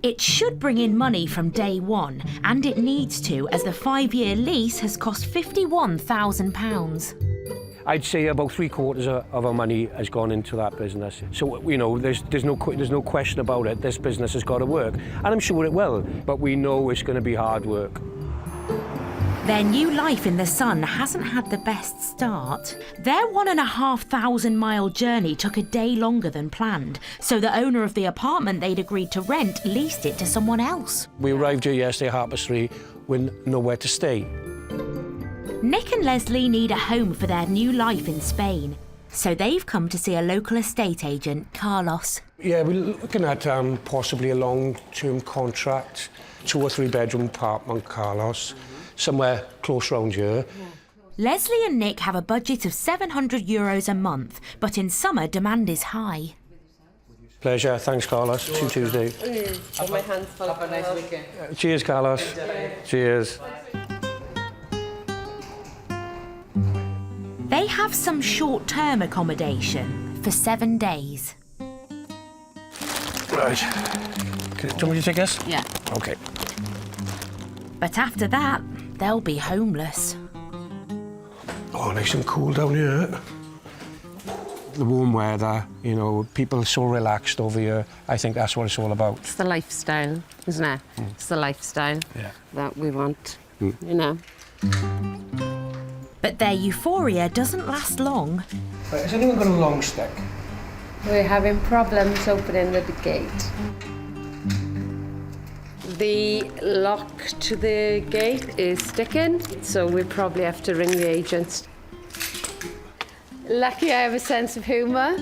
It should bring in money from day one, and it needs to, as the 5-year lease has cost £51,000. I'd say about 3/4 of our money has gone into that business. So, you know, there's no question about it. This business has got to work, and I'm sure it will, but we know it's going to be hard work. Their new life in the sun hasn't had the best start. Their 1,500-mile journey took a day longer than planned, so the owner of the apartment they'd agreed to rent leased it to someone else. We arrived here yesterday at 3:30 with nowhere to stay. Nick and Leslie need a home for their new life in Spain, so they've come to see a local estate agent, Carlos. Yeah, we're looking at possibly a long-term contract, 2 or 3 bedroom apartment, Carlos, somewhere close round here. Leslie and Nick have a budget of €700 a month, but in summer demand is high. Pleasure. Thanks, Carlos. See you Tuesday. Oh, my hands full. Have a nice weekend. Cheers, Carlos. Cheers. They have some short-term accommodation for 7 days. Right. Do you want me to take this? Yeah. Okay. But after that, they'll be homeless. Oh, nice and cool down here. The warm weather, you know, people are so relaxed over here. I think that's what it's all about. It's the lifestyle, isn't it? It's the lifestyle that we want, you know. But their euphoria doesn't last long. Right, has anyone got a long stick? We're having problems opening the gate. The lock to the gate is sticking, so we probably have to ring the agents. Lucky I have a sense of humour.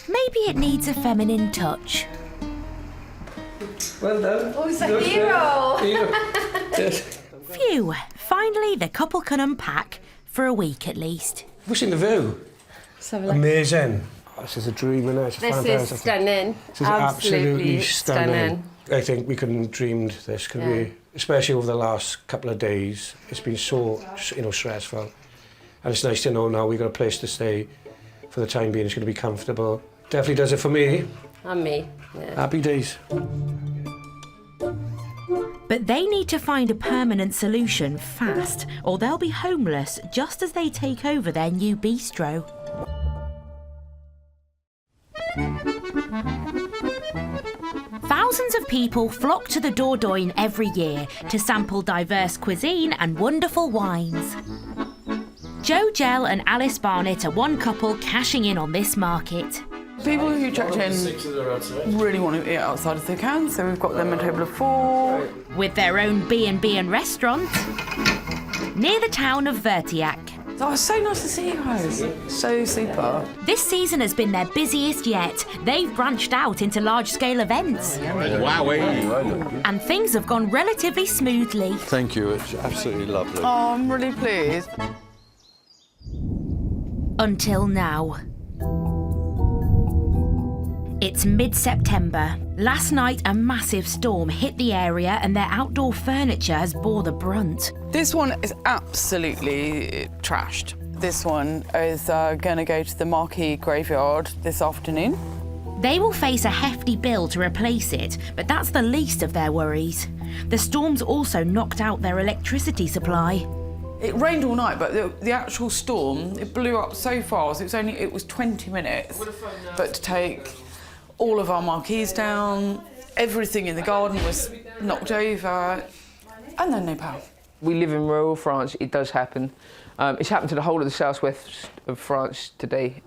Maybe it needs a feminine touch. Well done. Oh, it's a hero! Phew, finally the couple can unpack, for a week at least. We've seen the view. Amazing. Oh, this is a dream, isn't it? This is stunning. This is absolutely stunning. I think we couldn't have dreamed this, could we? Especially over the last couple of days. It's been so, stressful. And it's nice to know now we've got a place to stay for the time being. It's going to be comfortable. Definitely does it for me. And me, yeah. Happy days. But they need to find a permanent solution fast, or they'll be homeless just as they take over their new bistro. Thousands of people flock to the Dordogne every year to sample diverse cuisine and wonderful wines. Joe Gell and Alice Barnett are one couple cashing in on this market. People who checked in really want to eat outside if they can, so we've got them a table of 4. With their own B&B and restaurant near the town of Vertiac. Oh, it's so nice to see you guys. So super. This season has been their busiest yet. They've branched out into large-scale events. And things have gone relatively smoothly. Thank you, it's absolutely lovely. Oh, I'm really pleased. Until now. It's mid-September. Last night, a massive storm hit the area and their outdoor furniture has bore the brunt. This one is absolutely trashed. This one is going to go to the Marquees graveyard this afternoon. They will face a hefty bill to replace it, but that's the least of their worries. The storms also knocked out their electricity supply. It rained all night, but the actual storm, it blew up so fast. It was 20 minutes. But to take all of our marquees down, everything in the garden was knocked over, and then no power. We live in rural France, it does happen. It's happened to the whole of the southwest of France today.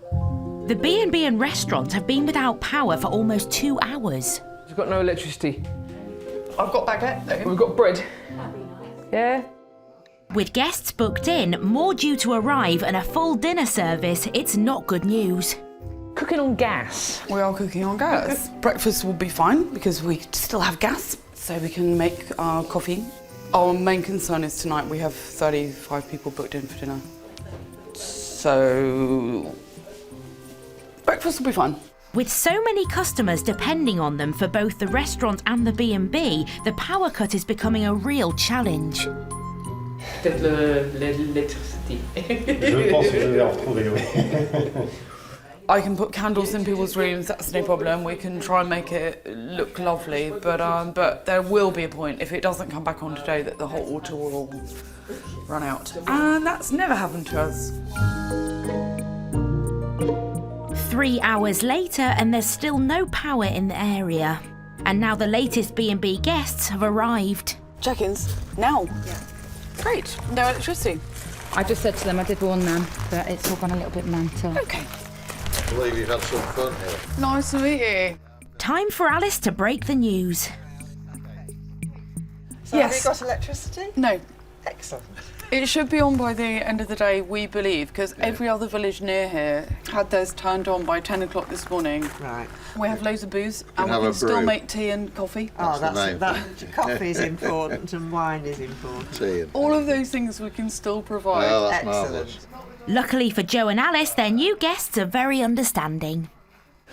The B&B and restaurant have been without power for almost 2 hours. We've got no electricity. I've got baguette though. We've got bread. Yeah. With guests booked in, more due to arrive and a full dinner service, it's not good news. Cooking on gas. We are cooking on gas. Breakfast will be fine because we still have gas, so we can make our coffee. Our main concern is tonight we have 35 people booked in for dinner. So breakfast will be fine. With so many customers depending on them for both the restaurant and the B&B, the power cut is becoming a real challenge. I can put candles in people's rooms, that's no problem. We can try and make it look lovely, but there will be a point, if it doesn't come back on today, that the hot water will run out. And that's never happened to us. 3 hours later and there's still no power in the area. And now the latest B&B guests have arrived. Check-ins, now. Yeah. Great, no electricity. I just said to them, I did warn them, that it's all gone a little bit mental. Okay. I believe you've had some fun here. Nice to meet you. Time for Alice to break the news. So yes. Have you got electricity? No. Excellent. It should be on by the end of the day, we believe, because every other village near here had theirs turned on by 10 o'clock this morning. Right. We have loads of booze and we have can a still brew. make tea and coffee. Oh, That's the that coffee is important and wine is important. Tea and All of those things we can still provide. Oh, that's Excellent. marvellous. Luckily for Joe and Alice, their new guests are very understanding.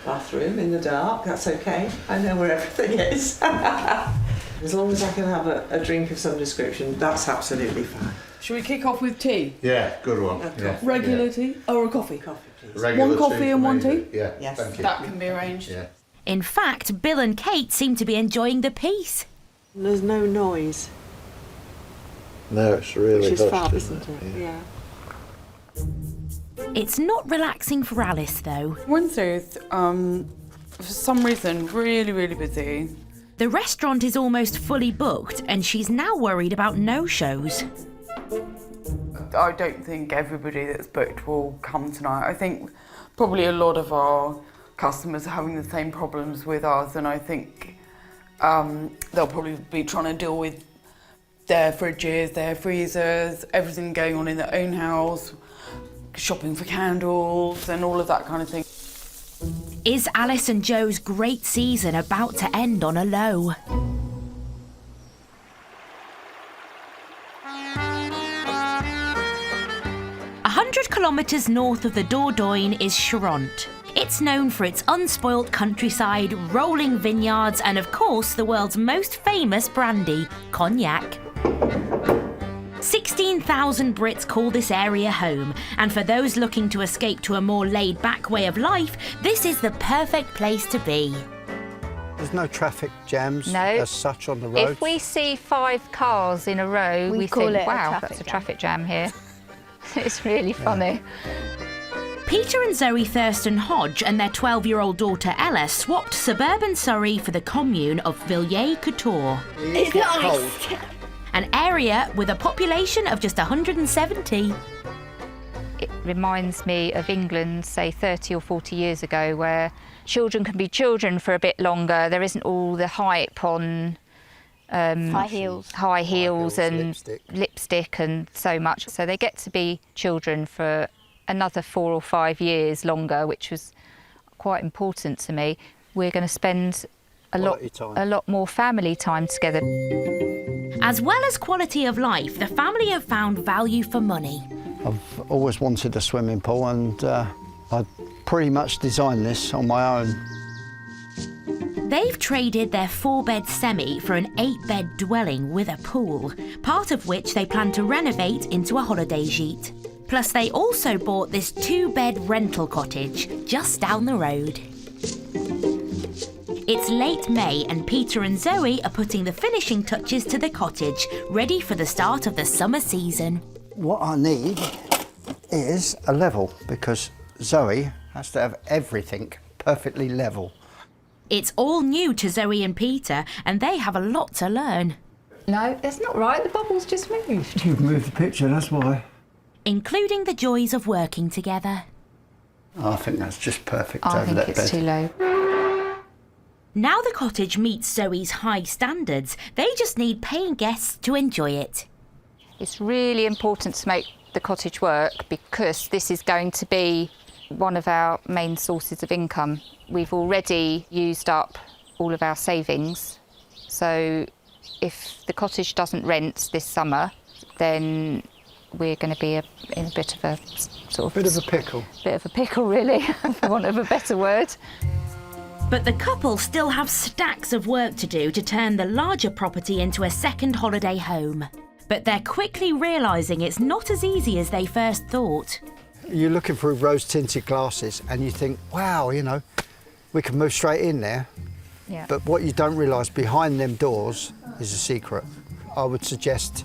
Bathroom in the dark, that's okay. I know where everything is. As long as I can have a drink of some description, that's absolutely fine. Should we kick off with tea? Yeah, good one. Yeah. Regular tea or a coffee? Coffee, please. Regular One coffee tea and for one me, tea? Yeah, yes. thank you. That can be arranged. Yeah. In fact, Bill and Kate seem to be enjoying the peace. There's no noise. No, it's really Which is hushed, fab, isn't isn't it? Yeah. It's not relaxing for Alice, though. Wednesdays, for some reason, really, really busy. The restaurant is almost fully booked, and she's now worried about no-shows. I don't think everybody that's booked will come tonight. I think probably a lot of our customers are having the same problems with us, and I think they'll probably be trying to deal with their fridges, their freezers, everything going on in their own house, shopping for candles and all of that kind of thing. Is Alice and Joe's great season about to end on a low? A 100 kilometres north of the Dordogne is Charente. It's known for its unspoilt countryside, rolling vineyards, and of course the world's most famous brandy, cognac. 16,000 Brits call this area home, and for those looking to escape to a more laid-back way of life, this is the perfect place to be. There's no traffic jams No. as such on the road. If we see 5 cars in a row, we call think, it a wow, traffic that's a jam." traffic jam here. It's really funny. Peter and Zoe Thurston Hodge and their 12-year-old daughter Ella swapped suburban Surrey for the commune of Villers-Couture. It's nice. An area with a population of just 170. It reminds me of England, say 30 or 40 years ago, where children can be children for a bit longer. There isn't all the hype on High heels and lipstick and so much. So they get to be children for another 4 or 5 years longer, which was quite important to me. We're going to spend a lot more family time together. As well as quality of life, the family have found value for money. I've always wanted a swimming pool, and I pretty much designed this on my own. They've traded their 4-bed semi for an 8-bed dwelling with a pool, part of which they plan to renovate into a holiday gite. Plus, they also bought this 2-bed rental cottage just down the road. It's late May and Peter and Zoe are putting the finishing touches to the cottage, ready for the start of the summer season. What I need is a level, because Zoe has to have everything perfectly level. It's all new to Zoe and Peter, and they have a lot to learn. No, that's not right. The bubble's just moved. You've moved the picture, that's why. Including the joys of working together. I think that's just perfect I over think that it's bed. too low. Now the cottage meets Zoe's high standards, they just need paying guests to enjoy it. It's really important to make the cottage work because this is going to be one of our main sources of income. We've already used up all of our savings, so if the cottage doesn't rent this summer, then we're going to be in a bit of a sort of... Bit of a pickle. Bit of a pickle, really, for want of a better word. But the couple still have stacks of work to do to turn the larger property into a second holiday home. But they're quickly realising it's not as easy as they first thought. You're looking through rose-tinted glasses and you think, wow, you know, we can move straight in there. Yeah. But what you don't realise behind them doors is a secret. I would suggest,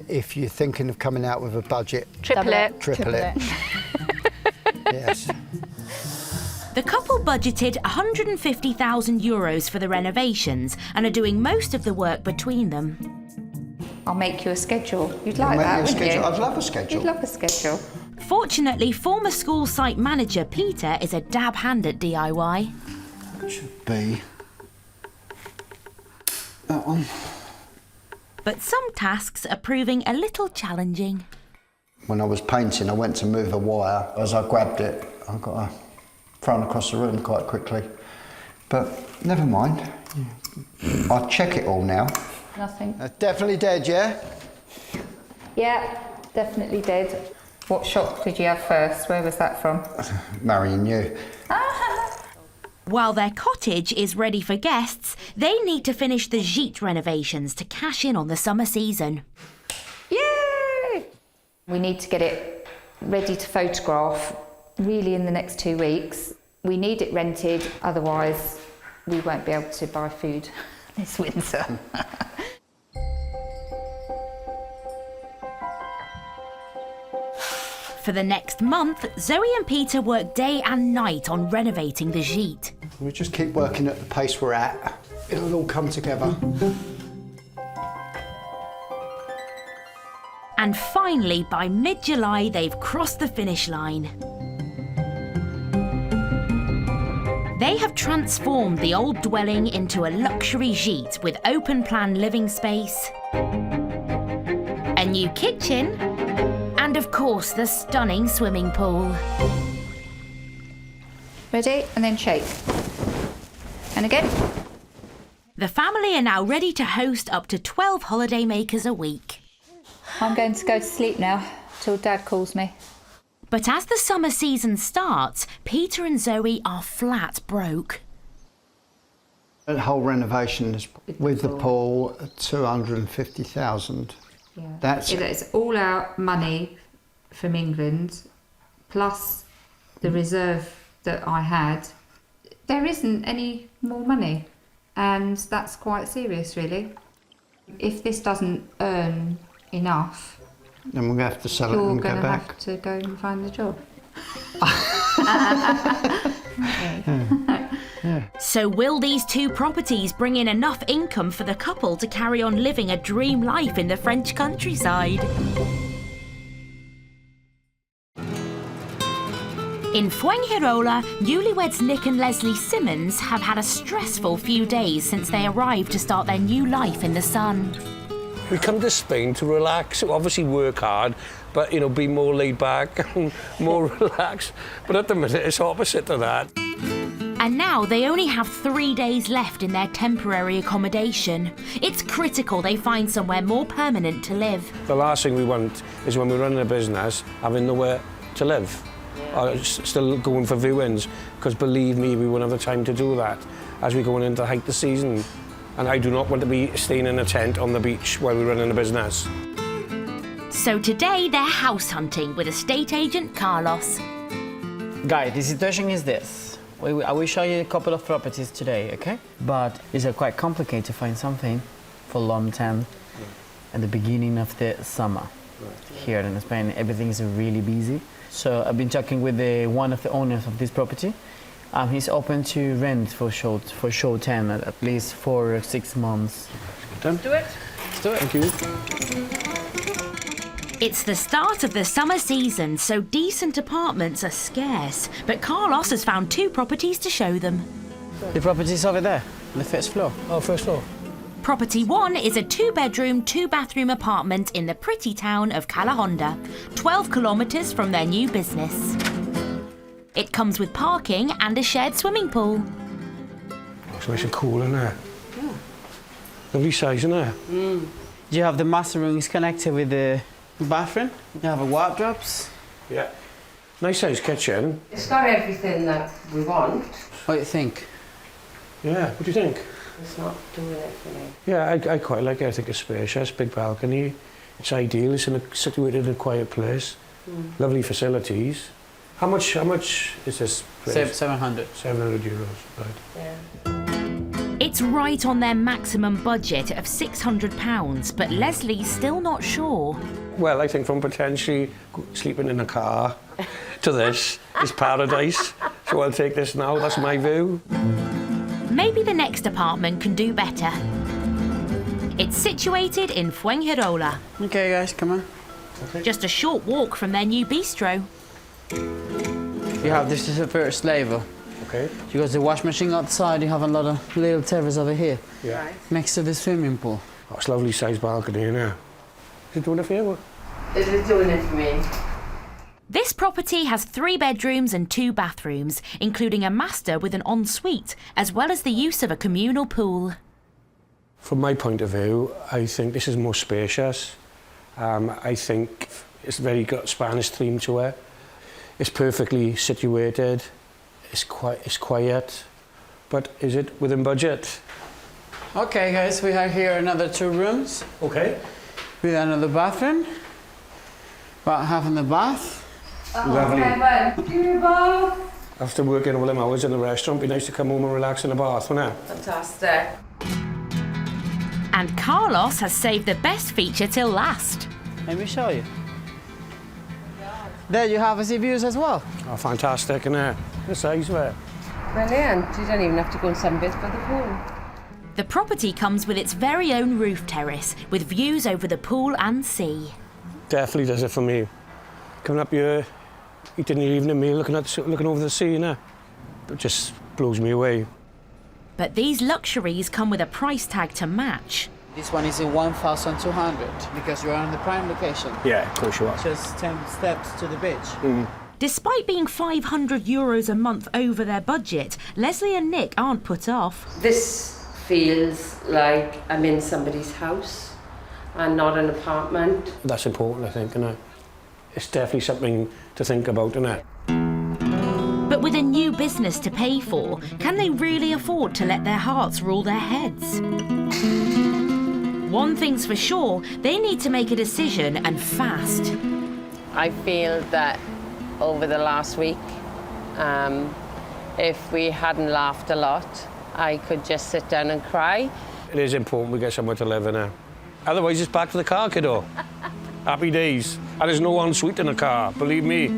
if you're thinking of coming out with a budget, Triple it. Triple it. Yes. The couple budgeted €150,000 for the renovations and are doing most of the work between them. I'll make you a schedule. You'd like that, wouldn't you? I'd love a schedule. You'd love a schedule. Fortunately, former school site manager Peter is a dab hand at DIY. It should be that one. But some tasks are proving a little challenging. When I was painting, I went to move a wire. As I grabbed it, I got thrown across the room quite quickly. But never mind. I'll check it all now. Nothing. Definitely dead, yeah? Yeah, definitely dead. What shot did you have first? Where was that from? Marrying you. While their cottage is ready for guests, they need to finish the Gite renovations to cash in on the summer season. Yay! We need to get it ready to photograph really in the next 2 weeks. We need it rented, otherwise we won't be able to buy food this winter. For the next month, Zoe and Peter work day and night on renovating the Gite. We just keep working at the pace we're at. It'll all come together. And finally, by mid-July, they've crossed the finish line. They have transformed the old dwelling into a luxury Gite with open-plan living space, a new kitchen, and of course, the stunning swimming pool. Ready? And then shake. And again. The family are now ready to host up to 12 holidaymakers a week. I'm going to go to sleep now, till Dad calls me. But as the summer season starts, Peter and Zoe are flat broke. The whole renovation is, with the pool, 250,000. Yeah. That's It's all our money from England, plus the reserve that I had. There isn't any more money, and that's quite serious, really. If this doesn't earn enough, then we'll have to sell it and go you're going to back. have to go and find the job. So will these two properties bring in enough income for the couple to carry on living a dream life in the French countryside? In Fuengirola, newlyweds Nick and Leslie Simmons have had a stressful few days since they arrived to start their new life in the sun. We come to Spain to relax, obviously work hard, but, you know, be more laid back and more relaxed. But at the minute, it's opposite to that. And now they only have 3 days left in their temporary accommodation. It's critical they find somewhere more permanent to live. The last thing we want is when we're running a business, having nowhere to live. Or still going for viewings, because believe me, we won't have the time to do that as we're going into the height of the season. And I do not want to be staying in a tent on the beach while we're running a business. So today they're house hunting with estate agent Carlos. Guy, the situation is this. I will show you a couple of properties today, okay? But it's quite complicated to find something for long term at the beginning of the summer. Here in Spain, everything is really busy. So I've been talking with one of the owners of this property. He's open to rent for short term, at least 4 or 6 months. Done? Do it. Let's do it. Thank you. It's the start of the summer season, so decent apartments are scarce. But Carlos has found 2 properties to show them. The property is over there, on the first floor. Oh, first floor. Property 1 is a 2-bedroom, 2-bathroom apartment in the pretty town of Calahonda, 12 kilometres from their new business. It comes with parking and a shared swimming pool. It's nice and cool in there. Yeah. Lovely size in there. You have the master rooms connected with the bathroom. You have a wardrobes. Yeah. Nice size kitchen. It's got everything that we want. What do you think? Yeah, what do you think? It's not doing it for me. Yeah, I quite like it. I think it's spacious, big balcony. It's ideal. It's situated in a quiet place. Lovely facilities. How much is this place? 700. 700 euros, right. Yeah. It's right on their maximum budget of £600, but Leslie's still not sure. Well, I think from potentially sleeping in a car to this is paradise. So I'll take this now. That's my view. Maybe the next apartment can do better. It's situated in Fuengirola. Okay, guys, come on. Okay. Just a short walk from their new bistro. You have this is the first level. Okay. You got the wash machine outside. You have a lot of little terrace over here. Yeah. Right. Next to the swimming pool. Oh, it's a lovely sized balcony in there. Is it doing it for you? Is it doing it for me? This property has 3 bedrooms and 2 bathrooms, including a master with an ensuite, as well as the use of a communal pool. From my point of view, I think this is more spacious. I think it's very got Spanish theme to it. It's perfectly situated. It's quiet. but is it within budget? Okay, guys, we have here another 2 rooms. Okay. With another bathroom. About half in the bath. Lovely. Give me a bath. After working all them hours in the restaurant, it'd be nice to come home and relax in the bath, wouldn't it? Fantastic. And Carlos has saved the best feature till last. Let me show you. There you have sea views as well. Oh, fantastic, isn't it? The size of it. Brilliant. You don't even have to go and sunbathe by the pool. The property comes with its very own roof terrace, with views over the pool and sea. Definitely does it for me. Coming up here, eating the evening meal, looking over the sea, it just blows me away. But these luxuries come with a price tag to match. This one is in 1,200 because you're on the prime location. Yeah, of course you are. Just 10 steps to the beach. Despite being €500 a month over their budget, Leslie and Nick aren't put off. This feels like I'm in somebody's house and not an apartment. That's important, I think, isn't it? It's definitely something to think about, isn't it? But with a new business to pay for, can they really afford to let their hearts rule their heads? One thing's for sure, they need to make a decision, and fast. I feel that over the last week, if we hadn't laughed a lot, I could just sit down and cry. It is important we get somewhere to live in now. Otherwise, it's back to the car, kiddo. Happy days. And there's no ensuite in the car, believe me.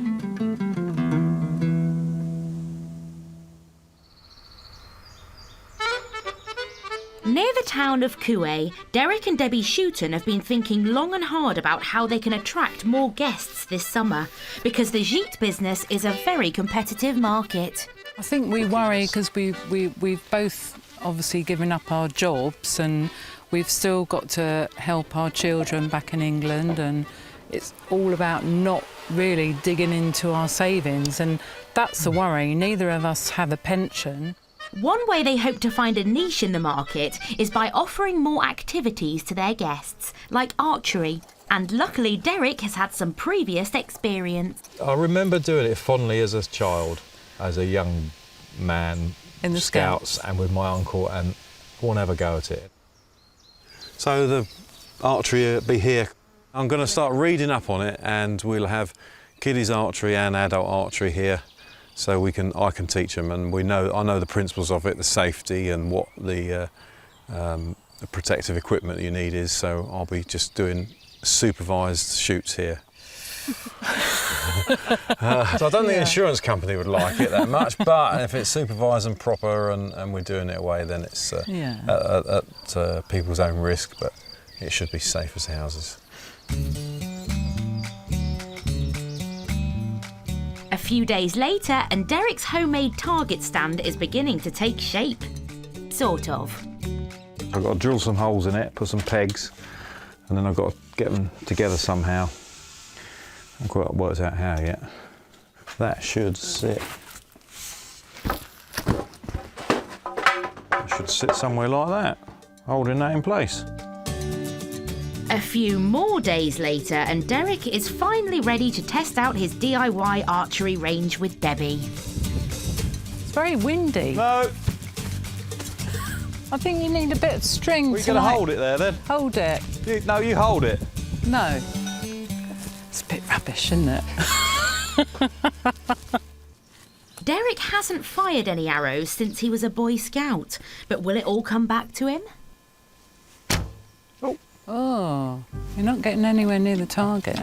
Near the town of Coué, Derek and Debbie Shooton have been thinking long and hard about how they can attract more guests this summer, because the Gite business is a very competitive market. I think we worry because we've both obviously given up our jobs, and we've still got to help our children back in England, and it's all about not really digging into our savings, and that's the worry. Neither of us have a pension. One way they hope to find a niche in the market is by offering more activities to their guests, like archery. And luckily, Derek has had some previous experience. I remember doing it fondly as a child, as a young man. In the Scouts. And with my uncle, and I won't have a go at it. So the archery will be here. I'm going to start reading up on it, and we'll have kiddies archery and adult archery here. So I can teach them, and I know the principles of it, the safety and what the protective equipment you need is. So I'll be just doing supervised shoots here. So I don't think the insurance company would like it that much, but if it's supervised and proper and we're doing it away, then it's at people's own risk, but it should be safe as houses. A few days later, and Derek's homemade target stand is beginning to take shape. Sort of. I've got to drill some holes in it, put some pegs, and then I've got to get them together somehow. I haven't quite worked out how yet. That should sit. It should sit somewhere like that, holding that in place. A few more days later, and Derek is finally ready to test out his DIY archery range with Debbie. It's very windy. No. I think you need a bit of string. We're going to hold it there, then. Hold it. You hold it. No. It's a bit rubbish, isn't it? Derek hasn't fired any arrows since he was a Boy Scout, but will it all come back to him? Oh, you're not getting anywhere near the target.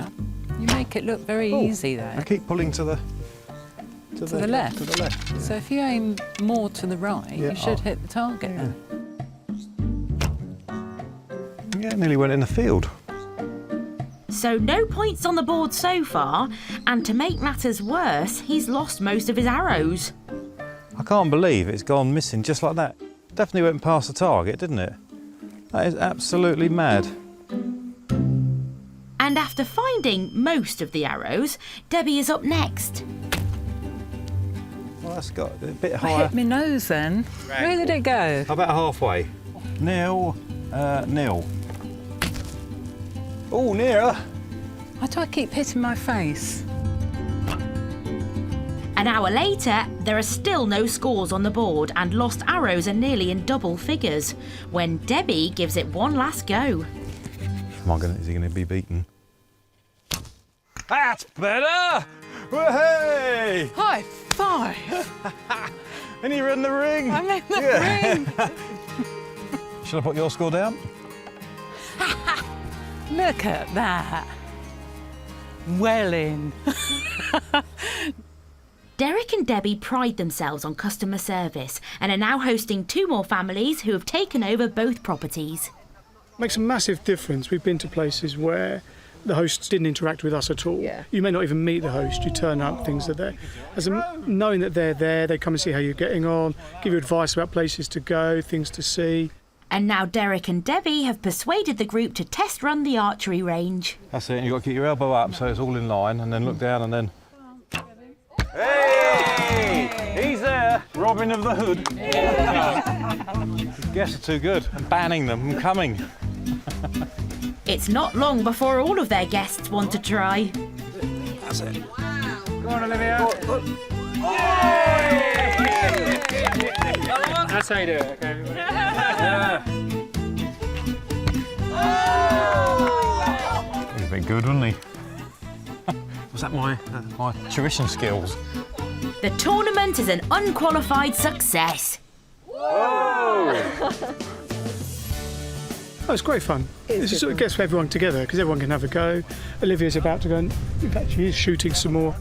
You make it look very easy, though. I keep pulling to the left. To the left. Yeah. So if you aim more to the right, you should hit the target. Yeah, nearly went in the field. So no points on the board so far, and to make matters worse, he's lost most of his arrows. I can't believe it's gone missing just like that. Definitely went past the target, didn't it? That is absolutely mad. And after finding most of the arrows, Debbie is up next. Well, that's got a bit I higher. hit my nose then. Where did it go? About halfway. Nil. Oh, nearer. Why do I keep hitting my face? An hour later, there are still no scores on the board and lost arrows are nearly in double figures when Debbie gives it one last go. Am I is he going to be beaten? That's better! Hey! High five! And you're in the ring! I'm in the ring! Shall I put your score down? Look at that. Well in. Derek and Debbie pride themselves on customer service and are now hosting 2 more families who have taken over both properties. Makes a massive difference. We've been to places where the hosts didn't interact with us at all. Yeah. You may not even meet the host, you turn up, things are there. Knowing that they're there, they come and see how you're getting on, give you advice about places to go, things to see. And now Derek and Debbie have persuaded the group to test run the archery range. That's it, and you've got to keep your elbow up so it's all in line, and then look down and then... Hey! He's there, Robin of the Hood. Guests are too good. I'm banning them from coming. It's not long before all of their guests want to try. That's it. Go on, Olivia. That's how you do it, okay, everybody? Yeah. He'd have been good, wouldn't he? Was that my tuition skills? The tournament is an unqualified success. Whoa! Oh, it's great fun. It sort of gets everyone together because everyone can have a go. Olivia's about to go and, in fact, she is shooting some more.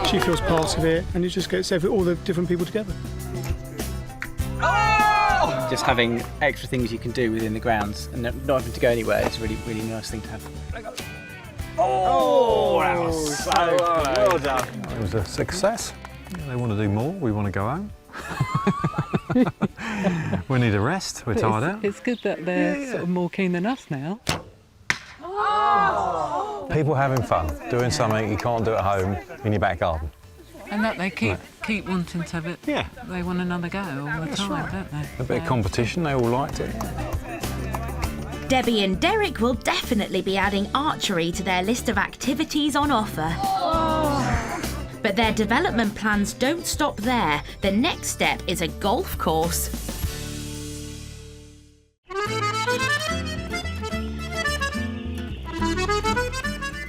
She feels part of it and it just gets all the different people together. Just having extra things you can do within the grounds and not having to go anywhere is a really, really nice thing to have. Oh, that was so close. Well done. It was a success. They want to do more, we want to go home. We need a rest, we're tired out. It's good that they're sort of more keen than us now. People having fun, doing something you can't do at home in your back garden. And that they keep wanting to have it. Yeah. They want another go all the time, don't they? A bit of competition, they all liked it. Debbie and Derek will definitely be adding archery to their list of activities on offer. But their development plans don't stop there. The next step is a golf course.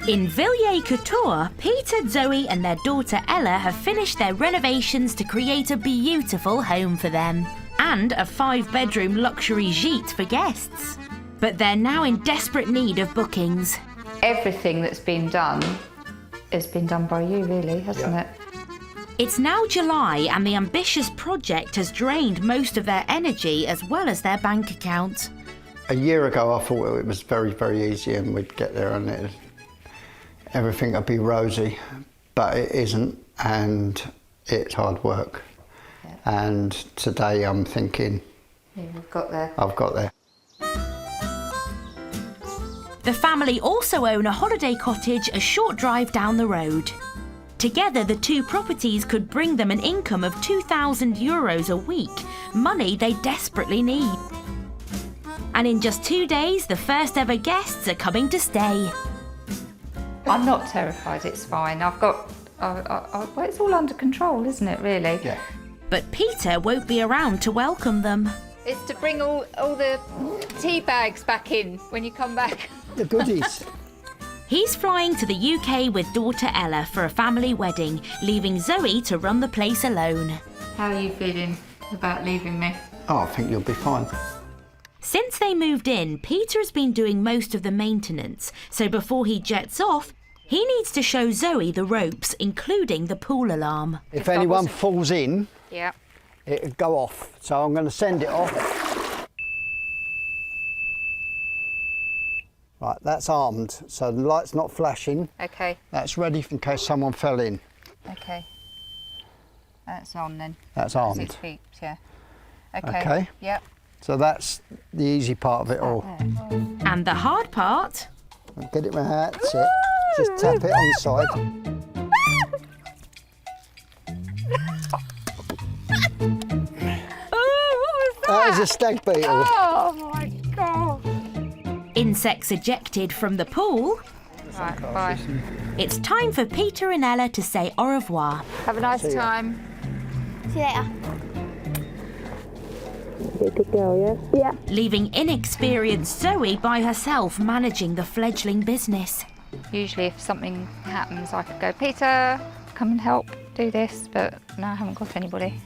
In Villers-Couture, Peter, Zoe and their daughter Ella have finished their renovations to create a beautiful home for them and a 5-bedroom luxury gite for guests. But they're now in desperate need of bookings. Everything that's been done has been done by you, really, hasn't it? It's now July and the ambitious project has drained most of their energy as well as their bank account. A year ago I thought it was very, very easy and we'd get there and everything would be rosy, but it isn't and it's hard work. Yeah. And today I'm thinking, yeah, we've got there. I've got there. The family also own a holiday cottage a short drive down the road. Together, the 2 properties could bring them an income of €2,000 a week, money they desperately need. And in just 2 days, the first ever guests are coming to stay. I'm not terrified, it's fine. I've got, well, it's all under control, isn't it, really? Yeah. But Peter won't be around to welcome them. It's to bring all the tea bags back in when you come back. The goodies. He's flying to the UK with daughter Ella for a family wedding, leaving Zoe to run the place alone. How are you feeling about leaving me? Oh, I think you'll be fine. Since they moved in, Peter has been doing most of the maintenance, so before he jets off, he needs to show Zoe the ropes, including the pool alarm. If anyone falls in, yeah, it'll go off. So I'm going to send it off. Right, that's armed, so the light's not flashing. Okay. That's ready in case someone fell in. Okay. That's on then. That's armed. 6 feet, yeah. Okay. Okay. Yep. So that's the easy part of it all. And the hard part? Get it with that, that's it. Just tap it on the side. That is a stag beetle. Oh my God. Insects ejected from the pool. Right, bye. It's time for Peter and Ella to say au revoir. Have a nice time. See you later. You're a good girl, yeah? Yeah. Leaving inexperienced Zoe by herself managing the fledgling business. Usually if something happens, I could go, Peter, come and help do this, but no, I haven't got anybody.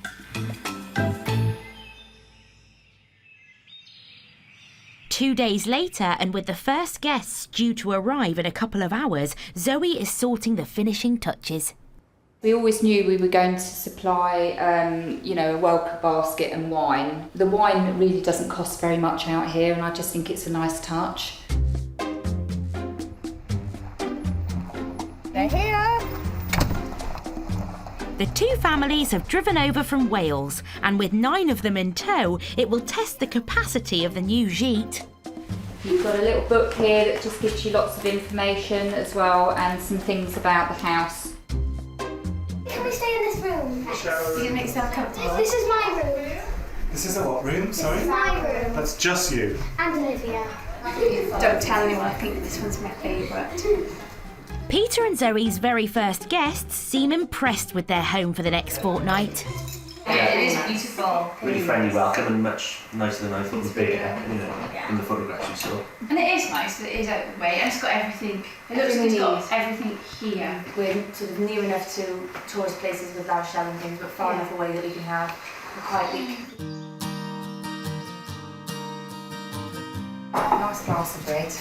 Two days later, and with the first guests due to arrive in a couple of hours, Zoe is sorting the finishing touches. We always knew we were going to supply, a welcome basket and wine. The wine really doesn't cost very much out here, and I just think it's a nice touch. They're here! The two families have driven over from Wales, and with 9 of them in tow, it will test the capacity of the new Gite. You've got a little book here that just gives you lots of information as well, and some things about the house. Can we stay in this room? Do you make yourself comfortable? This is my room. This is a what room? Sorry? This is my room. That's just you. And Olivia. Don't tell anyone, I think this one's my favourite. Peter and Zoe's very first guests seem impressed with their home for the next fortnight. Yeah, it is beautiful. Really friendly welcome and much nicer than I thought it would be, in the photographs you saw. And it is nice, it is out of the way, and it's got everything. It looks like it's got everything here. We're sort of near enough to tourist places with La Rochelle and things, but far enough away that we can have a quiet week. Nice glass of red.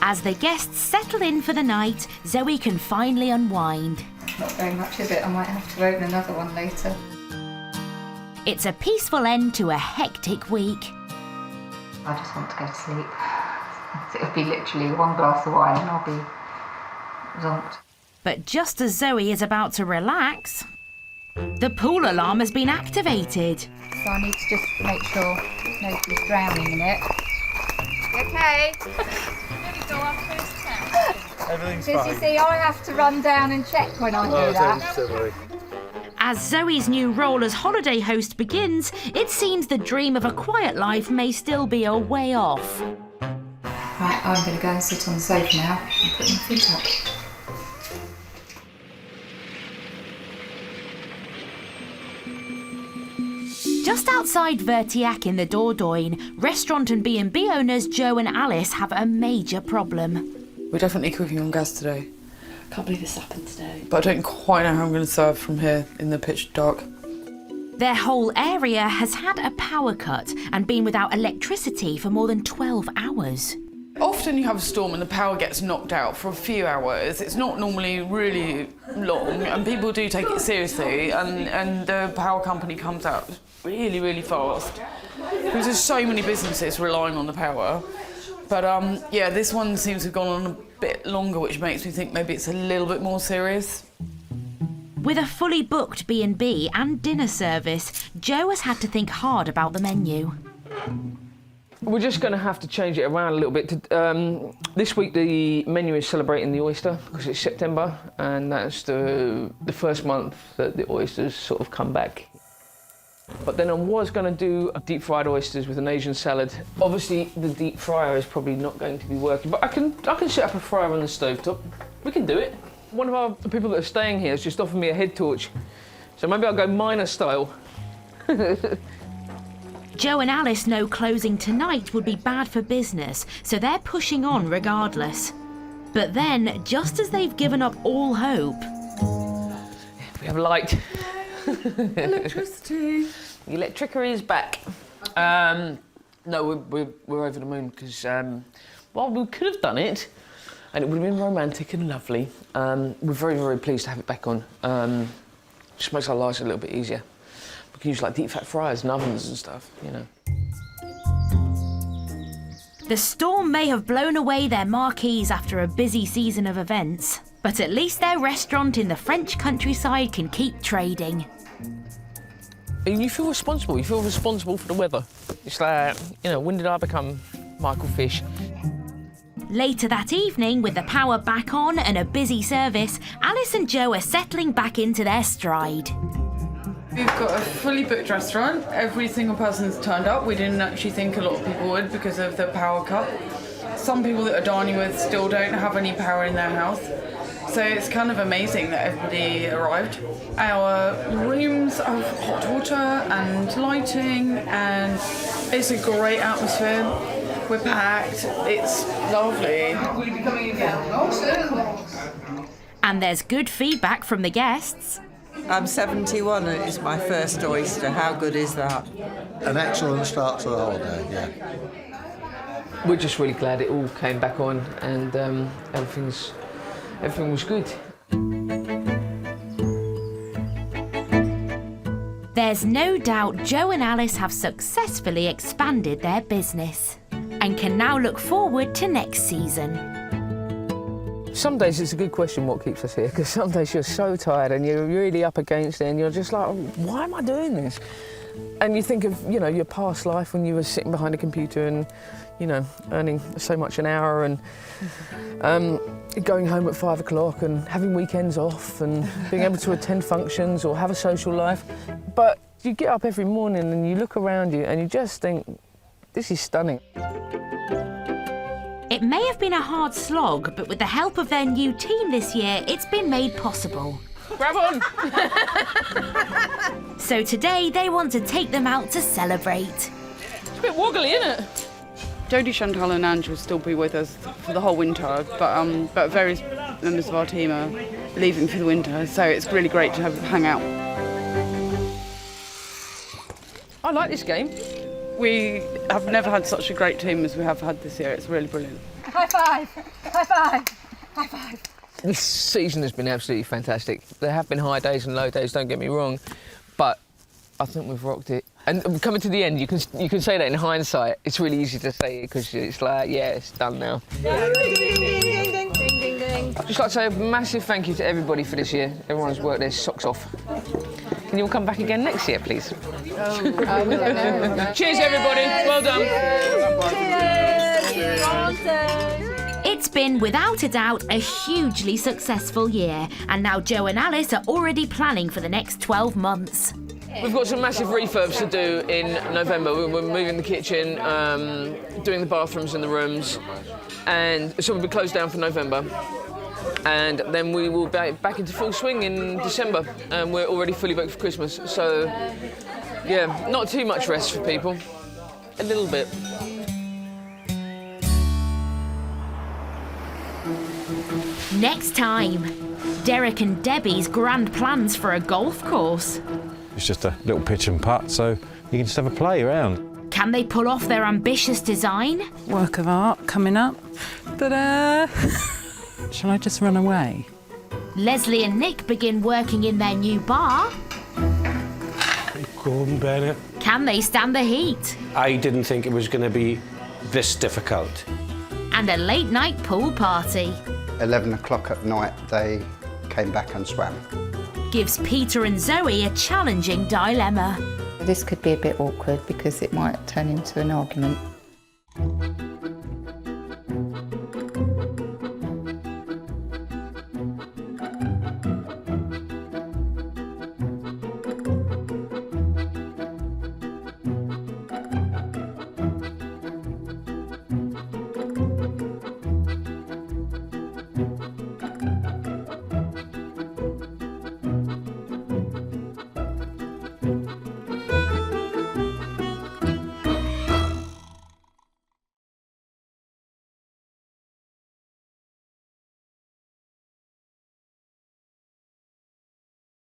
As the guests settle in for the night, Zoe can finally unwind. Not very much of it, I might have to open another one later. It's a peaceful end to a hectic week. I just want to go to sleep. It'll be literally one glass of wine and I'll be zonked. But just as Zoe is about to relax, the pool alarm has been activated. So I need to just make sure nobody's drowning in it. Okay. Everything's Did you see, I have to run down and check when I do that. Don't worry. As Zoe's new role as holiday host begins, it seems the dream of a quiet life may still be a way off. Right, I'm going to go and sit on the sofa now and put my feet up. Just outside Vertiac in the Dordogne, restaurant and B&B owners Joe and Alice have a major problem. We're definitely cooking on gas today. Can't believe this happened today. But I don't quite know how I'm going to serve from here in the pitch dark. Their whole area has had a power cut and been without electricity for more than 12 hours. Often you have a storm and the power gets knocked out for a few hours. It's not normally really long and people do take it seriously and the power company comes out really, really fast. Because there's so many businesses relying on the power. But yeah, this one seems to have gone on a bit longer, which makes me think maybe it's a little bit more serious. With a fully booked B&B and dinner service, Joe has had to think hard about the menu. We're just going to have to change it around a little bit. This week the menu is celebrating the oyster because it's September and that's the first month that the oysters sort of come back. But then I was going to do deep fried oysters with an Asian salad. Obviously the deep fryer is probably not going to be working, but I can set up a fryer on the stovetop. We can do it. One of the people that are staying here has just offered me a head torch, so maybe I'll go miner style. Joe and Alice know closing tonight would be bad for business, so they're pushing on regardless. But then, just as they've given up all hope... We have light. Electricity. The electricery is back. No, we're over the moon because, well, we could have done it and it would have been romantic and lovely. We're very, very pleased to have it back on. Just makes our lives a little bit easier. We can use like deep fat fryers and ovens and stuff, you know. The storm may have blown away their Marquees after a busy season of events, but at least their restaurant in the French countryside can keep trading. And you feel responsible. You feel responsible for the weather. It's like, you know, when did I become Michael Fish? Later that evening, with the power back on and a busy service, Alice and Joe are settling back into their stride. We've got a fully booked restaurant. Every single person's turned up. We didn't actually think a lot of people would because of the power cut. Some people that are dining with still don't have any power in their house. So it's kind of amazing that everybody arrived. Our rooms have hot water and lighting, and it's a great atmosphere. We're packed, it's lovely. Will you be coming again? Oh, certainly. And there's good feedback from the guests. I'm 71 and it's my first oyster. How good is that? An excellent start to the holiday, yeah. We're just really glad it all came back on, and everything was good. There's no doubt Joe and Alice have successfully expanded their business and can now look forward to next season. Some days it's a good question what keeps us here, because some days you're so tired and you're really up against it and you're just like, why am I doing this? And you think of, you know, your past life when you were sitting behind a computer and, you know, earning so much an hour and going home at 5 o'clock and having weekends off and being able to attend functions or have a social life. But you get up every morning and you look around you and you just think, this is stunning. It may have been a hard slog, but with the help of their new team this year, it's been made possible. Grab on! So today, they want to take them out to celebrate. It's a bit woggly, isn't it? Jodie, Chantal and Ange will still be with us for the whole winter, but various members of our team are leaving for the winter, so it's really great to hang out. I like this game. We have never had such a great team as we have had this year. It's really brilliant. High five! High five! High five! This season has been absolutely fantastic. There have been high days and low days, don't get me wrong, but I think we've rocked it. And coming to the end, you can say that in hindsight. It's really easy to say because it's like, yeah, it's done now. Ding, ding, ding, ding, ding, ding, ding, ding. I'd just like to say a massive thank you to everybody for this year. Everyone's worked their socks off. Can you all come back again next year, please? We don't know. Cheers, everybody. Well done. Cheers. It's been, without a doubt, a hugely successful year, and now Joe and Alice are already planning for the next 12 months. We've got some massive refurbs to do in November. We're moving the kitchen, doing the bathrooms and the rooms, and so we'll be closed down for November. And then we will be back into full swing in December, and we're already fully booked for Christmas. So, yeah, not too much rest for people, a little bit. Next time, Derek and Debbie's grand plans for a golf course. It's just a little pitch and putt, so you can just have a play around. Can they pull off their ambitious design? Work of art coming up. Ta-da! Shall I just run away? Leslie and Nick begin working in their new bar. Gordon Bennett. Can they stand the heat? I didn't think it was going to be this difficult. And a late night pool party. 11 o'clock at night, they came back and swam. Gives Peter and Zoe a challenging dilemma. This could be a bit awkward because it might turn into an argument.